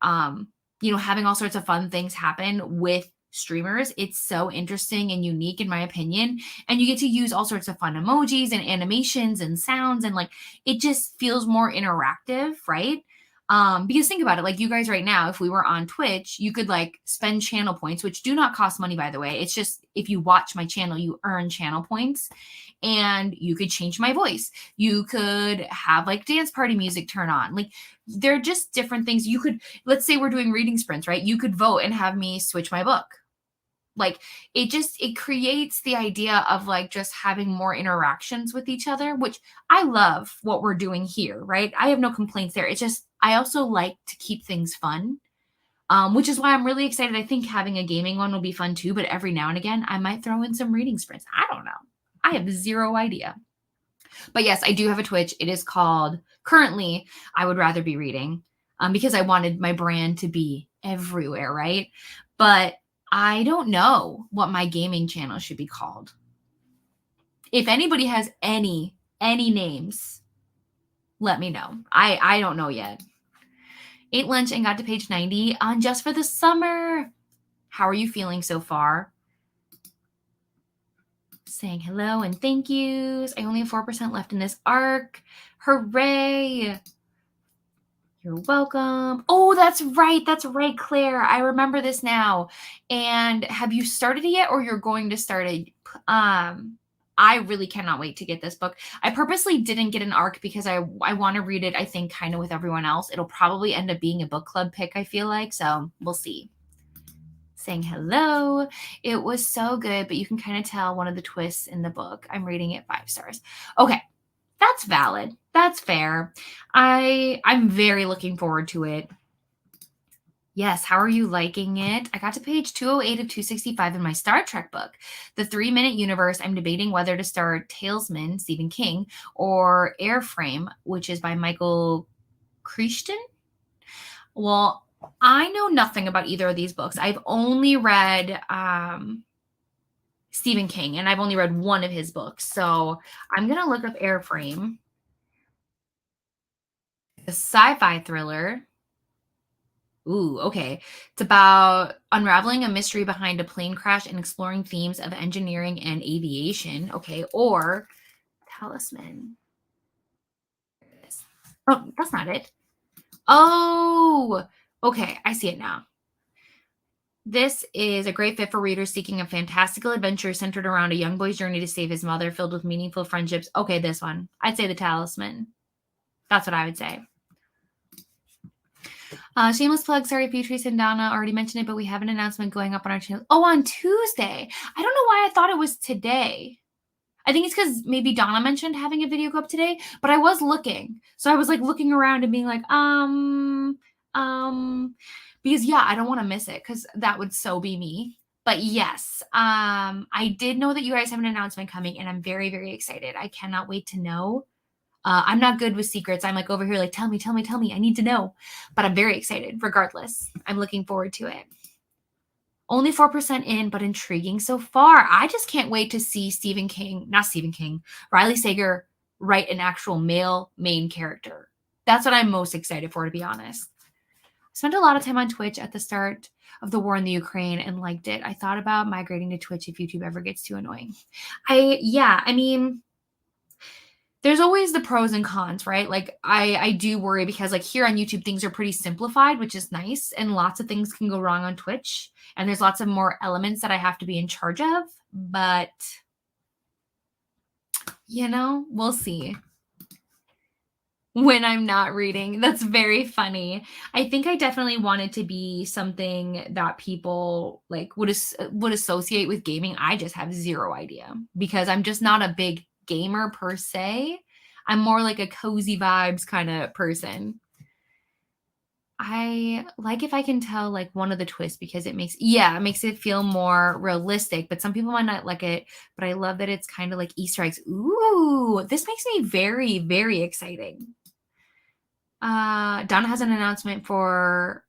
having all sorts of fun things happen with streamers. It's so interesting and unique in my opinion. And you get to use all sorts of fun emojis and animations and sounds and like it just feels more interactive, right? Because think about it, like you guys right now, if we were on Twitch, you could like spend channel points, which do not cost money, by the way. It's just if you watch my channel, you earn channel points and you could change my voice. You could have like dance party music turn on. Like they're just different things. You could, let's say we're doing reading sprints, right? You could vote and have me switch my book. Like it creates the idea of like just having more interactions with each other, which I love what we're doing here, right? I have no complaints there. It's just I also like to keep things fun, which is why I'm really excited. I think having a gaming one will be fun too, but every now and again I might throw in some reading sprints. I don't know. I have zero idea. But yes, I do have a Twitch. It is called, currently I would rather be reading, because I wanted my brand to be everywhere, right? But I don't know what my gaming channel should be called. If anybody has any names, let me know. I don't know yet. Ate lunch and got to page 90 on Just for the Summer. How are you feeling so far? Saying hello and thank yous. I only have 4% left in this arc. Hooray! You're welcome. Oh, that's right. That's right, Claire. I remember this now. And have you started it yet or you're going to start it? I really cannot wait to get this book. I purposely didn't get an arc because I want to read it, I think, kind of with everyone else. It'll probably end up being a book club pick, I feel like. So we'll see. Saying hello. It was so good, but you can kind of tell one of the twists in the book. I'm rating it 5 stars. Okay. That's valid. That's fair. I'm very looking forward to it. Yes, how are you liking it? I got to page 208 of 265 in my Star Trek book. The 3-minute universe, I'm debating whether to start Talesman, Stephen King, or Airframe, which is by Michael Crichton. Well, I know nothing about either of these books. I've only read Stephen King, and I've only read one of his books. So I'm going to look up Airframe. A sci-fi thriller. Ooh, okay. It's about unraveling a mystery behind a plane crash and exploring themes of engineering and aviation. Okay, or Talisman. Oh, that's not it. Oh, okay. I see it now. This is a great fit for readers seeking a fantastical adventure centered around a young boy's journey to save his mother, filled with meaningful friendships. Okay, this one. I'd say The Talisman. That's what I would say. Shameless plug. Sorry, Beatrice and Donna already mentioned it, but we have an announcement going up on our channel. Oh, on Tuesday. I don't know why I thought it was today. I think it's because maybe Donna mentioned having a video go up today, but I was looking. So I was like looking around and being like, because yeah, I don't want to miss it because that would so be me. But yes, I did know that you guys have an announcement coming and I'm very, very excited. I cannot wait to know. I'm not good with secrets. I'm like over here like, tell me. I need to know. But I'm very excited regardless. I'm looking forward to it. Only 4% in, but intriguing so far. I just can't wait to see Riley Sager write an actual male main character. That's what I'm most excited for, to be honest. I spent a lot of time on Twitch at the start of the war in the Ukraine and liked it. I thought about migrating to Twitch if YouTube ever gets too annoying. I mean, there's always the pros and cons, right? Like I do worry because like here on YouTube things are pretty simplified, which is nice, and lots of things can go wrong on Twitch, and there's lots of more elements that I have to be in charge of, but we'll see when I'm not reading. That's very funny. I think I definitely want it to be something that people like would associate with gaming. I just have zero idea because I'm just not a big gamer per se. I'm more like a cozy vibes kind of person. I like if I can tell like one of the twists because it makes it feel more realistic, but some people might not like it, but I love that it's kind of like Easter eggs. Ooh, this makes me very, very exciting. Donna has an announcement for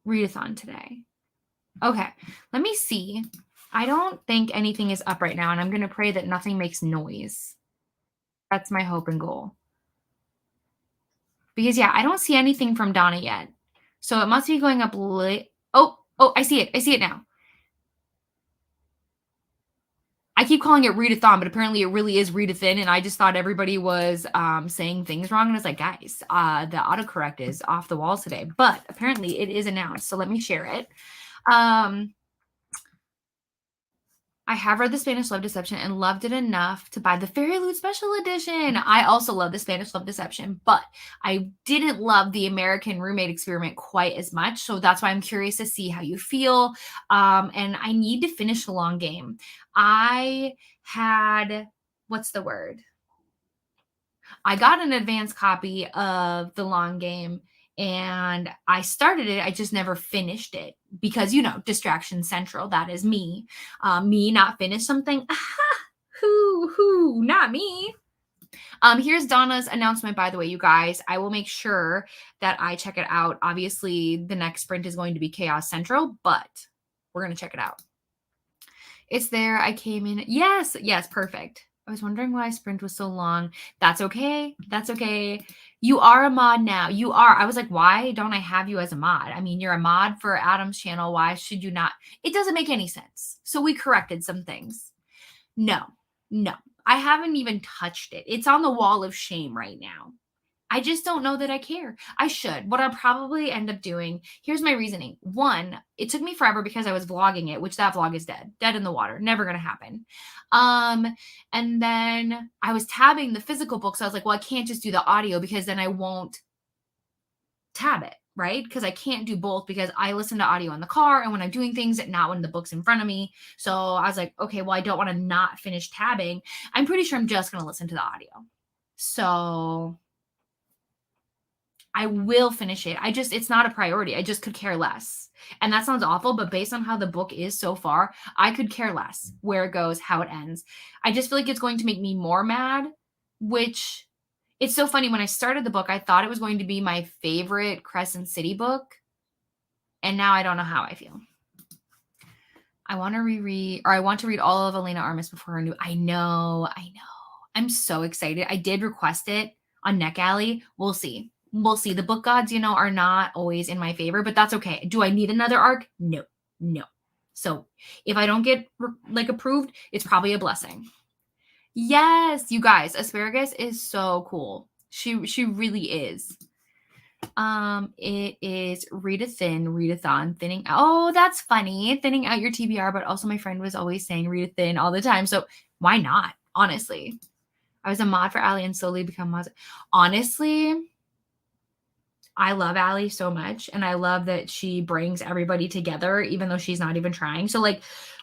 readathon today. Okay, let me see. I don't think anything is up right now, and I'm going to pray that nothing makes noise. That's my hope and goal. Because, yeah, I don't see anything from Donna yet. So it must be going up late. Oh, I see it. I see it now. I keep calling it readathon, but apparently it really is readathin, and I just thought everybody was saying things wrong, and I was like, guys, the autocorrect is off the walls today. But apparently it is announced, so let me share it. I have read the Spanish Love Deception and loved it enough to buy the Fairy Loot Special Edition. I also love the Spanish Love Deception, but I didn't love the American Roommate Experiment quite as much. So that's why I'm curious to see how you feel. And I need to finish the long game. I had, what's the word? I got an advanced copy of the long game and I started it. I just never finished it because, distraction central. That is me. Me not finish something. Who, not me. Here's Donna's announcement, by the way, you guys. I will make sure that I check it out. Obviously, the next sprint is going to be Chaos Central, but we're going to check it out. It's there. I came in. Yes, perfect. I was wondering why sprint was so long. That's okay. That's okay. You are a mod now. You are. I was like, why don't I have you as a mod? I mean, you're a mod for Adam's channel. Why should you not? It doesn't make any sense. So we corrected some things. No. I haven't even touched it. It's on the wall of shame right now. I just don't know that I care. I should. What I'll probably end up doing, here's my reasoning. One, it took me forever because I was vlogging it, which that vlog is dead in the water. Never going to happen. And then I was tabbing the physical book. So I was like, well, I can't just do the audio because then I won't tab it, right? Because I can't do both because I listen to audio in the car and when I'm doing things, not when the book's in front of me. So I was like, okay, well, I don't want to not finish tabbing. I'm pretty sure I'm just going to listen to the audio. So I will finish it. It's not a priority. I just could care less. And that sounds awful, but based on how the book is so far, I could care less where it goes, how it ends. I just feel like it's going to make me more mad, which it's so funny. When I started the book, I thought it was going to be my favorite Crescent City book. And now I don't know how I feel. I want to read all of Elena Armas before her new. I know. I'm so excited. I did request it on NetGalley. We'll see. The book gods, are not always in my favor, but that's okay. Do I need another arc? No. So if I don't get approved, it's probably a blessing. Yes, you guys, Asparagus is so cool. She really is. It is readathon, thinning. Oh, that's funny. Thinning out your TBR, but also my friend was always saying readathin all the time. So why not? Honestly, I was a mod for Allie and slowly become mod. Honestly, I love Allie so much, and I love that she brings everybody together, even though she's not even trying. So,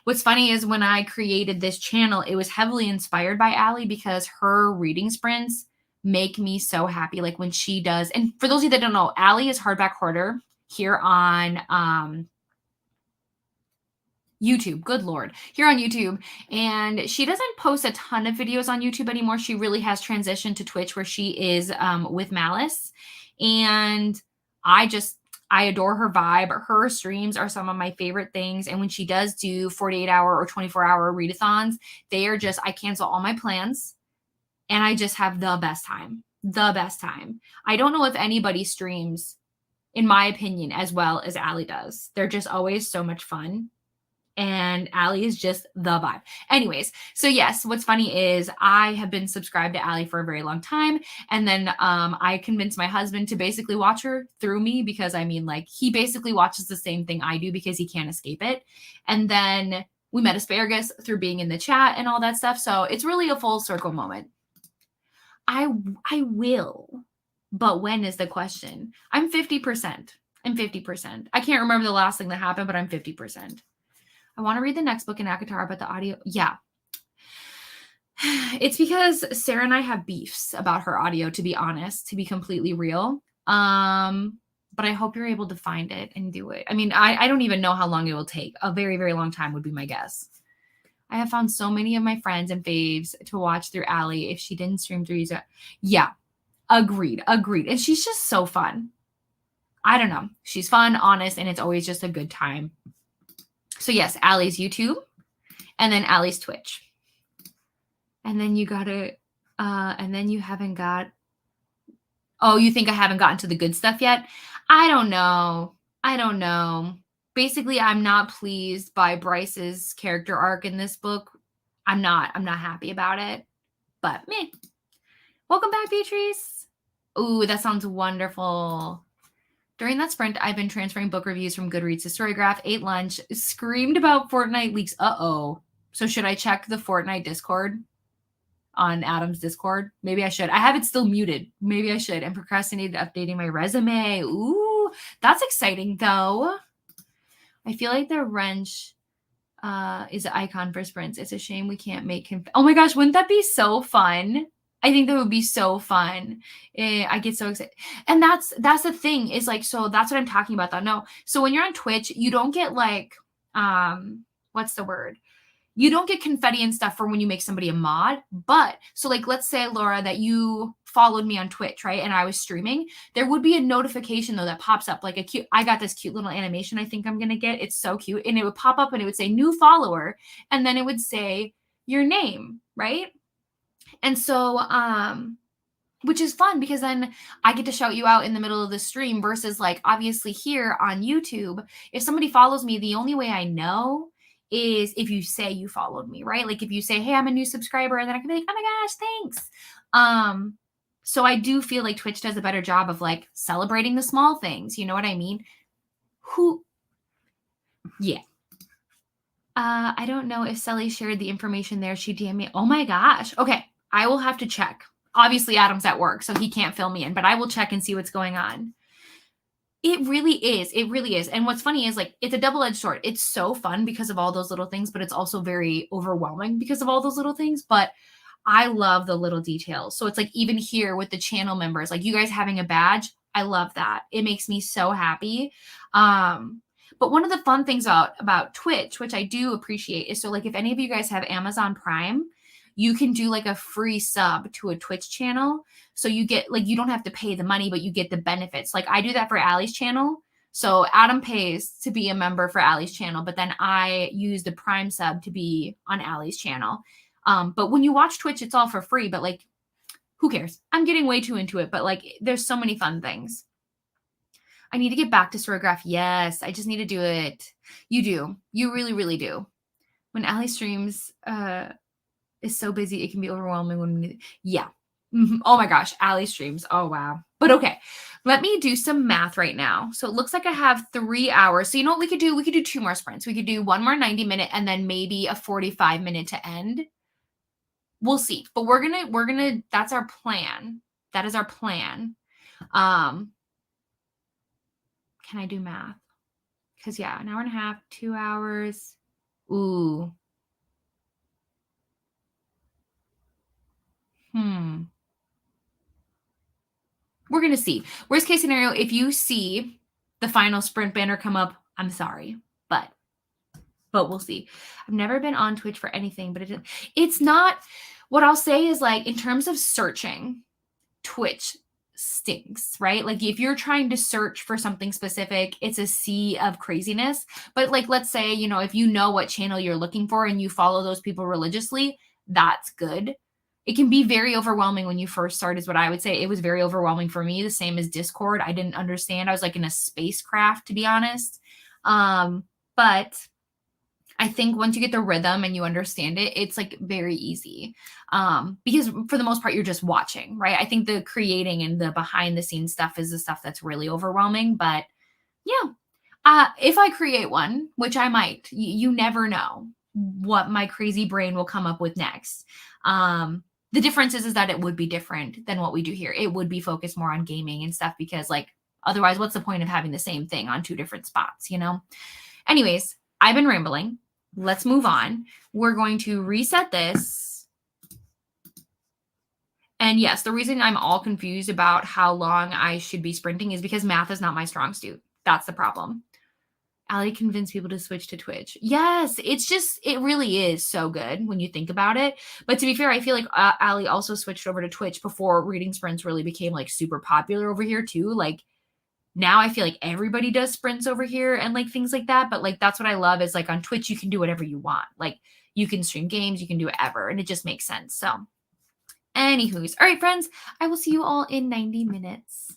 what's funny is when I created this channel, it was heavily inspired by Allie because her reading sprints make me so happy. Like when she does, and for those of you that don't know, Allie is Hardback Hoarder here on YouTube. Good Lord. Here on YouTube. And she doesn't post a ton of videos on YouTube anymore. She really has transitioned to Twitch where she is with Malice. And I adore her vibe. Her streams are some of my favorite things. And when she does do 48-hour or 24-hour readathons, they are just, I cancel all my plans and I just have the best time. The best time. I don't know if anybody streams, in my opinion, as well as Allie does. They're just always so much fun. and Allie is just the vibe. Anyways, so yes, what's funny is I have been subscribed to Allie for a very long time. And then I convinced my husband to basically watch her through me because I mean, like, he basically watches the same thing I do because he can't escape it. And then we met Asparagus through being in the chat and all that stuff. So it's really a full circle moment. I will, but when is the question? I'm 50%. I'm 50%. I can't remember the last thing that happened, but I'm 50%. I want to read the next book in Akatar, but the audio, yeah. It's because Sarah and I have beefs about her audio, to be honest, to be completely real. But I hope you're able to find it and do it. I mean, I don't even know how long it will take. A very, very long time would be my guess. I have found so many of my friends and faves to watch through Allie if she didn't stream through you. Yeah, agreed. And she's just so fun. I don't know. She's fun, honest, and it's always just a good time. So yes, Allie's YouTube, and then Allie's Twitch. And then you gotta, and then you haven't got, oh, you think I haven't gotten to the good stuff yet? I don't know. Basically, I'm not pleased by Bryce's character arc in this book. I'm not happy about it, but meh. Welcome back, Beatrice. Ooh, that sounds wonderful. During that sprint, I've been transferring book reviews from Goodreads to Storygraph, ate lunch, screamed about Fortnite leaks. Uh-oh. So should I check the Fortnite Discord on Adam's Discord? Maybe I should. I have it still muted. Maybe I should. And procrastinated updating my resume. Ooh, that's exciting, though. I feel like the wrench is an icon for sprints. It's a shame we can't make him. Oh my gosh, wouldn't that be so fun? I think that would be so fun. I get so excited. And that's the thing is like, so that's what I'm talking about though. No. So when you're on Twitch, you don't get like, what's the word? You don't get confetti and stuff for when you make somebody a mod. But so like, let's say Laura, that you followed me on Twitch, right? And I was streaming. There would be a notification though that pops up like I got this cute little animation I think I'm going to get. It's so cute. And it would pop up and it would say new follower. And then it would say your name, right? And so, which is fun because then I get to shout you out in the middle of the stream versus like obviously here on YouTube, if somebody follows me, the only way I know is if you say you followed me, right? Like if you say, hey, I'm a new subscriber, and then I can be like, oh my gosh, thanks. So I do feel like Twitch does a better job of like celebrating the small things. You know what I mean? Yeah. I don't know if Sully shared the information there. She DM'd me. Oh my gosh. Okay. I will have to check. Obviously, Adam's at work, so he can't fill me in, but I will check and see what's going on. It really is. It really is. And what's funny is like, it's a double-edged sword. It's so fun because of all those little things, but it's also very overwhelming because of all those little things. But I love the little details. So it's like, even here with the channel members, like you guys having a badge, I love that. It makes me so happy. But one of the fun things about Twitch, which I do appreciate, is so like if any of you guys have Amazon Prime, you can do like a free sub to a Twitch channel. So you get like, you don't have to pay the money, but you get the benefits. Like I do that for Allie's channel. So Adam pays to be a member for Allie's channel, but then I use the Prime sub to be on Allie's channel. But when you watch Twitch, it's all for free, but like, who cares? I'm getting way too into it, but like, there's so many fun things. I need to get back to Storygraph. Yes, I just need to do it. You do. You really, really do. When Allie streams is so busy, it can be overwhelming. Yeah. Oh my gosh, Allie streams. Oh, wow. But okay, let me do some math right now. So it looks like I have 3 hours. So you know what we could do? We could do 2 more sprints. We could do 1 more 90-minute and then maybe a 45-minute to end. We'll see. But we're gonna, that's our plan. That is our plan. Can I do math? Because yeah, 1 hour and a half, 2 hours. Ooh. We're going to see. Worst case scenario, if you see the final sprint banner come up, I'm sorry, but we'll see. I've never been on Twitch for anything, but it's not, what I'll say is like, in terms of searching, Twitch stinks, right? Like if you're trying to search for something specific, it's a sea of craziness. But like, let's say, you know, if you know what channel you're looking for and you follow those people religiously, that's good. It can be very overwhelming when you first start is what I would say. It was very overwhelming for me. The same as Discord. I didn't understand. I was like in a spacecraft, to be honest. But I think once you get the rhythm and you understand it, it's like very easy. Because for the most part, you're just watching, right? I think the creating and the behind the scenes stuff is the stuff that's really overwhelming. But yeah, if I create one, which I might, you never know what my crazy brain will come up with next. The difference is that it would be different than what we do here. It would be focused more on gaming and stuff because, like, otherwise, what's the point of having the same thing on two different spots, you know? Anyways, I've been rambling. Let's move on. We're going to reset this. And yes, the reason I'm all confused about how long I should be sprinting is because math is not my strong suit. That's the problem. Allie convinced people to switch to Twitch. Yes, it's just, it really is so good when you think about it. But to be fair, I feel like Allie also switched over to Twitch before reading sprints really became like super popular over here too. Like now I feel like everybody does sprints over here and like things like that. But like that's what I love is like on Twitch, you can do whatever you want. Like you can stream games, you can do whatever, and it just makes sense. So, anywho's, all right, friends, I will see you all in 90 minutes.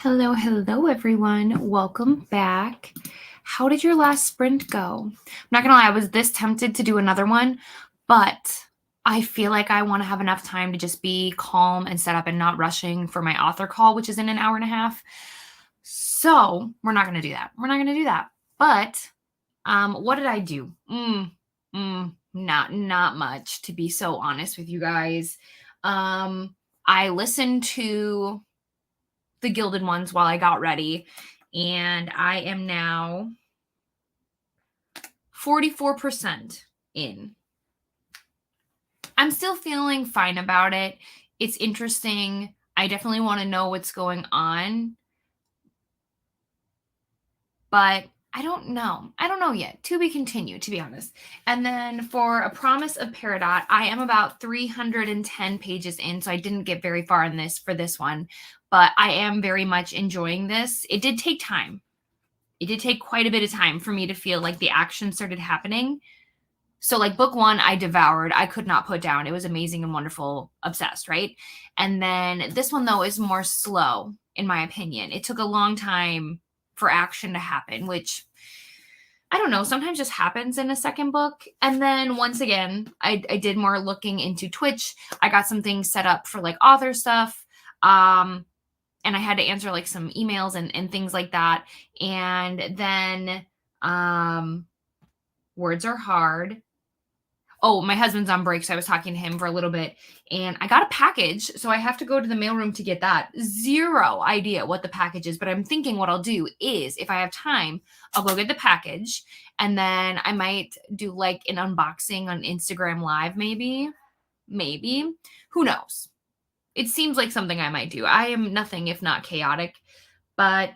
Hello, everyone. Welcome back. How did your last sprint go? I'm not gonna lie, I was this tempted to do another one, but I feel like I want to have enough time to just be calm and set up and not rushing for my author call, which is in an hour and a half. So we're not gonna do that. But what did I do? Not much, to be so honest with you guys. I listened to the Gilded Ones while I got ready, and I am now 44% in. I'm still feeling fine about it. It's interesting. I definitely want to know what's going on, but I don't know. I don't know yet. To be continued, to be honest. And then for A Promise of Peridot, I am about 310 pages in, so I didn't get very far in this for this one, but I am very much enjoying this. It did take time. It did take quite a bit of time for me to feel like the action started happening. So like book one, I devoured. I could not put down. It was amazing and wonderful, obsessed, right? And then this one, though, is more slow, in my opinion. It took a long time for action to happen, which I don't know, sometimes just happens in a second book. And then once again, I did more looking into Twitch. I got some things set up for like author stuff. And I had to answer like some emails and things like that. And then Words Are Hard. Oh, my husband's on break, so I was talking to him for a little bit, and I got a package, so I have to go to the mailroom to get that. Zero idea what the package is, but I'm thinking what I'll do is, if I have time, I'll go get the package, and then I might do like an unboxing on Instagram Live, maybe. Who knows? It seems like something I might do. I am nothing if not chaotic, but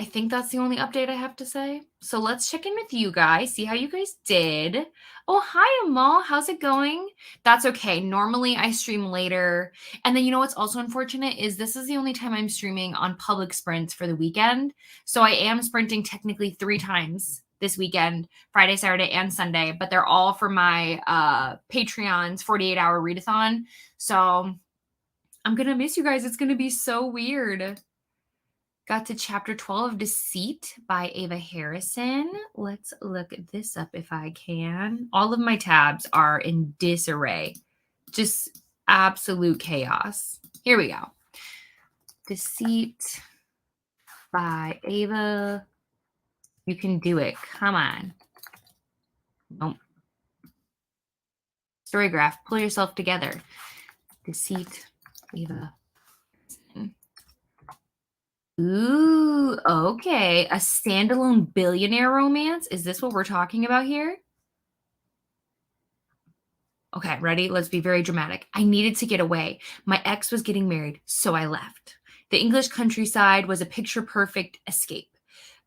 I think that's the only update I have to say. So let's check in with you guys, see how you guys did. Oh, hi, Amal. How's it going? That's okay. Normally I stream later. And then you know what's also unfortunate is this is the only time I'm streaming on public sprints for the weekend. So I am sprinting technically 3 times this weekend, Friday, Saturday, and Sunday, but they're all for my Patreon's 48-hour readathon. So I'm going to miss you guys. It's going to be so weird. Got to chapter 12 of Deceit by Ava Harrison. Let's look this up if I can. All of my tabs are in disarray. Just absolute chaos. Here we go. Deceit by Ava. You can do it. Come on. Nope. Storygraph. Pull yourself together. Deceit, Ava. Ooh, okay. A standalone billionaire romance? Is this what we're talking about here? Okay, ready? Let's be very dramatic. I needed to get away. My ex was getting married, so I left. The English countryside was a picture-perfect escape.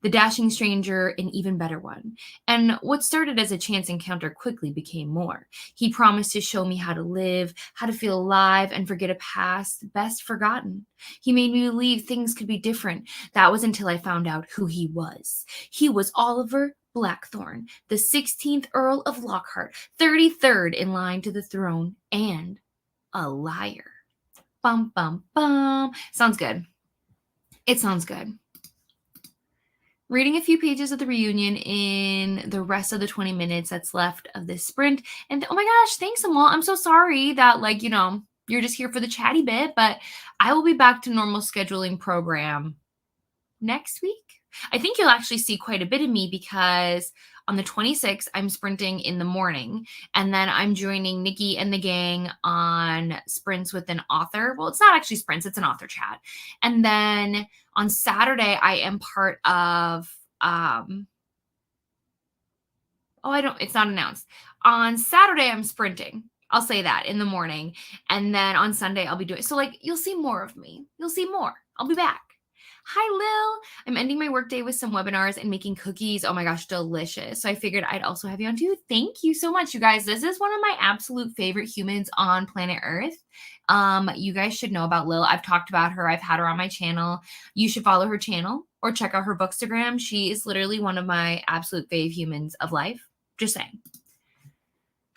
The dashing stranger, an even better one. And what started as a chance encounter quickly became more. He promised to show me how to live, how to feel alive, and forget a past best forgotten. He made me believe things could be different. That was until I found out who he was. He was Oliver Blackthorne, the 16th Earl of Lockhart, 33rd in line to the throne, and a liar. Bum, bum, bum. Sounds good. It sounds good. Reading a few pages of the reunion in the rest of the 20 minutes that's left of this sprint. And oh my gosh, thanks, Amal. I'm so sorry that, like, you know, you're just here for the chatty bit, but I will be back to normal scheduling program next week. I think you'll actually see quite a bit of me because on the 26th, I'm sprinting in the morning, and then I'm joining Nikki and the gang on sprints with an author. Well, it's not actually sprints, it's an author chat. And then on Saturday, I am part of, it's not announced. On Saturday, I'm sprinting. I'll say that in the morning. And then on Sunday, I'll be doing, so like, you'll see more of me. You'll see more. I'll be back. Hi, Lil. I'm ending my workday with some webinars and making cookies. Oh my gosh, delicious. So I figured I'd also have you on too. Thank you so much, you guys. This is one of my absolute favorite humans on planet Earth. You guys should know about Lil. I've talked about her. I've had her on my channel. You should follow her channel or check out her Bookstagram. She is literally one of my absolute fave humans of life. Just saying.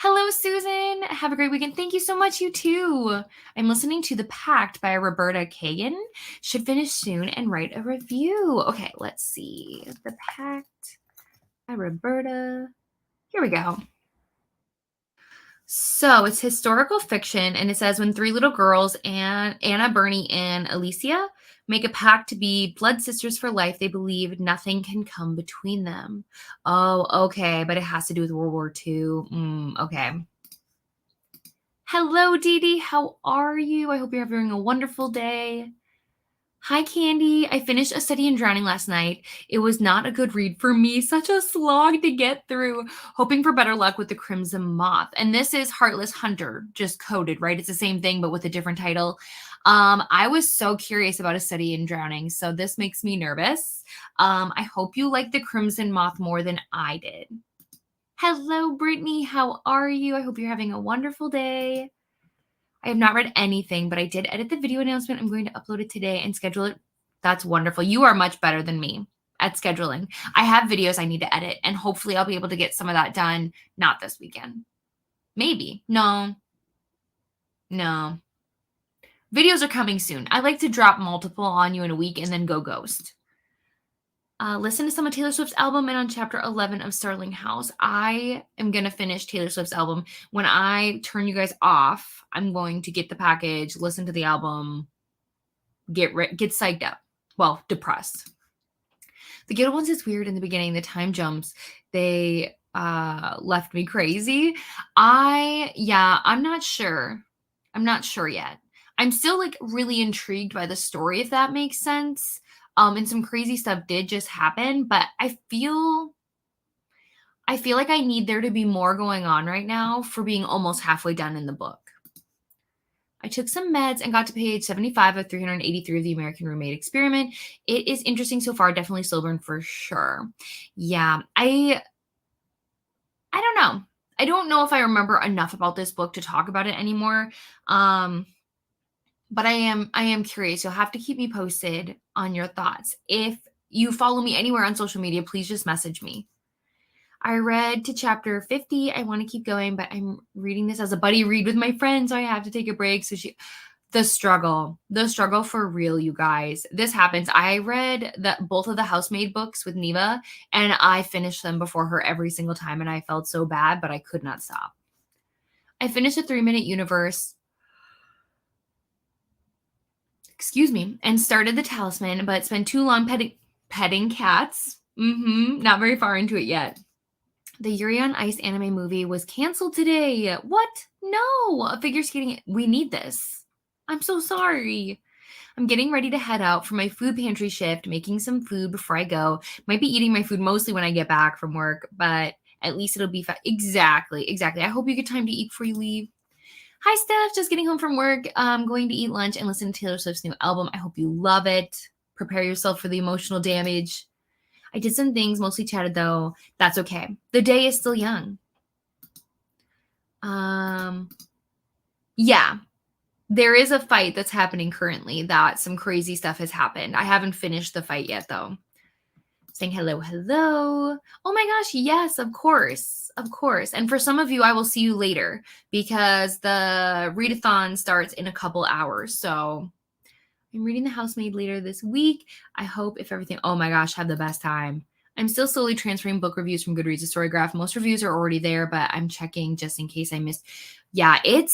Hello, Susan. Have a great weekend. Thank you so much. You too. I'm listening to The Pact by Roberta Kagan. Should finish soon and write a review. Okay, let's see. The Pact by Roberta. Here we go. So it's historical fiction, and it says when three little girls, Anna, Bernie, and Alicia, make a pact to be blood sisters for life, they believe nothing can come between them. Oh, okay, but it has to do with World War II. Okay. Hello, Dee Dee. How are you? I hope you're having a wonderful day. Hi, Candy. I finished A Study in Drowning last night. It was not a good read for me. Such a slog to get through. Hoping for better luck with The Crimson Moth. And this is Heartless Hunter, just coded, right? It's the same thing, but with a different title. I was so curious about A Study in Drowning, so this makes me nervous. I hope you like The Crimson Moth more than I did. Hello, Brittany. How are you? I hope you're having a wonderful day. I have not read anything, but I did edit the video announcement. I'm going to upload it today and schedule it. That's wonderful. You are much better than me at scheduling. I have videos I need to edit, and hopefully I'll be able to get some of that done. Not this weekend. Maybe. No. Videos are coming soon. I like to drop multiple on you in a week and then go ghost. Listen to some of Taylor Swift's album and on chapter 11 of Starling House. I am going to finish Taylor Swift's album. When I turn you guys off, I'm going to get the package, listen to the album, get psyched up. Well, depressed. The Good Ones is weird in the beginning. The time jumps, they left me crazy. I'm not sure. I'm not sure yet. I'm still like really intrigued by the story, if that makes sense. And some crazy stuff did just happen, but I feel like I need there to be more going on right now for being almost halfway done in the book. I took some meds and got to page 75 of 383 of the American Roommate Experiment. It is interesting so far, definitely slow burn for sure. Yeah, I don't know. I don't know if I remember enough about this book to talk about it anymore. But I am curious. You'll have to keep me posted on your thoughts. If you follow me anywhere on social media, please just message me. I read to chapter 50. I want to keep going, but I'm reading this as a buddy read with my friend, so I have to take a break. So the struggle for real, you guys. This happens. I read both of the Housemaid books with Neva, and I finished them before her every single time, and I felt so bad, but I could not stop. I finished a 3-minute universe. And started the Talisman, but spent too long petting cats. Not very far into it yet. The Yuri on Ice anime movie was canceled today. What? No, figure skating. We need this. I'm so sorry. I'm getting ready to head out for my food pantry shift, making some food before I go. Might be eating my food mostly when I get back from work, but at least it'll be Exactly. I hope you get time to eat before you leave. Hi, Steph. Just getting home from work. I'm going to eat lunch and listen to Taylor Swift's new album. I hope you love it. Prepare yourself for the emotional damage. I did some things, mostly chatted though. That's okay. The day is still young. Yeah. There is a fight that's happening currently that some crazy stuff has happened. I haven't finished the fight yet though. Saying hello. Oh my gosh, yes, of course. And for some of you, I will see you later because the readathon starts in a couple hours. So I'm reading The Housemaid later this week. I hope oh my gosh, have the best time. I'm still slowly transferring book reviews from Goodreads to Storygraph. Most reviews are already there, but I'm checking just in case I missed. Yeah, it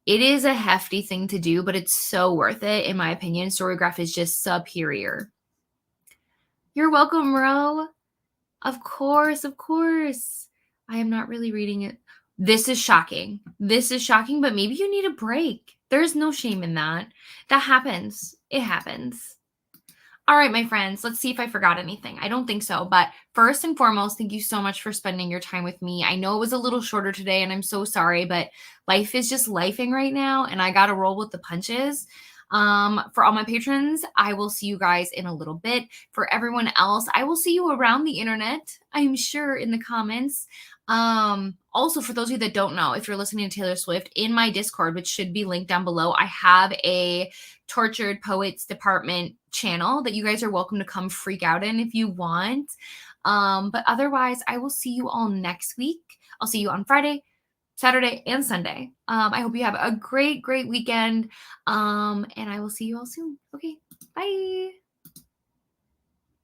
is a hefty thing to do, but it's so worth it, in my opinion. Storygraph is just superior. You're welcome, Ro. Of course. I am not really reading it. This is shocking, but maybe you need a break. There's no shame in that. That happens. It happens. All right, my friends, let's see if I forgot anything. I don't think so, but first and foremost, thank you so much for spending your time with me. I know it was a little shorter today, and I'm so sorry, but life is just lifing right now, and I got to roll with the punches. For all my patrons, I will see you guys in a little bit. For everyone else, I will see you around the internet, I'm sure, in the comments. Also, for those of you that don't know, if you're listening to Taylor Swift, in my Discord, which should be linked down below, I have a Tortured Poets Department channel that you guys are welcome to come freak out in if you want. But otherwise, I will see you all next week. I'll see you on Friday, Saturday and Sunday. I hope you have a great, great weekend. And I will see you all soon. Okay, bye.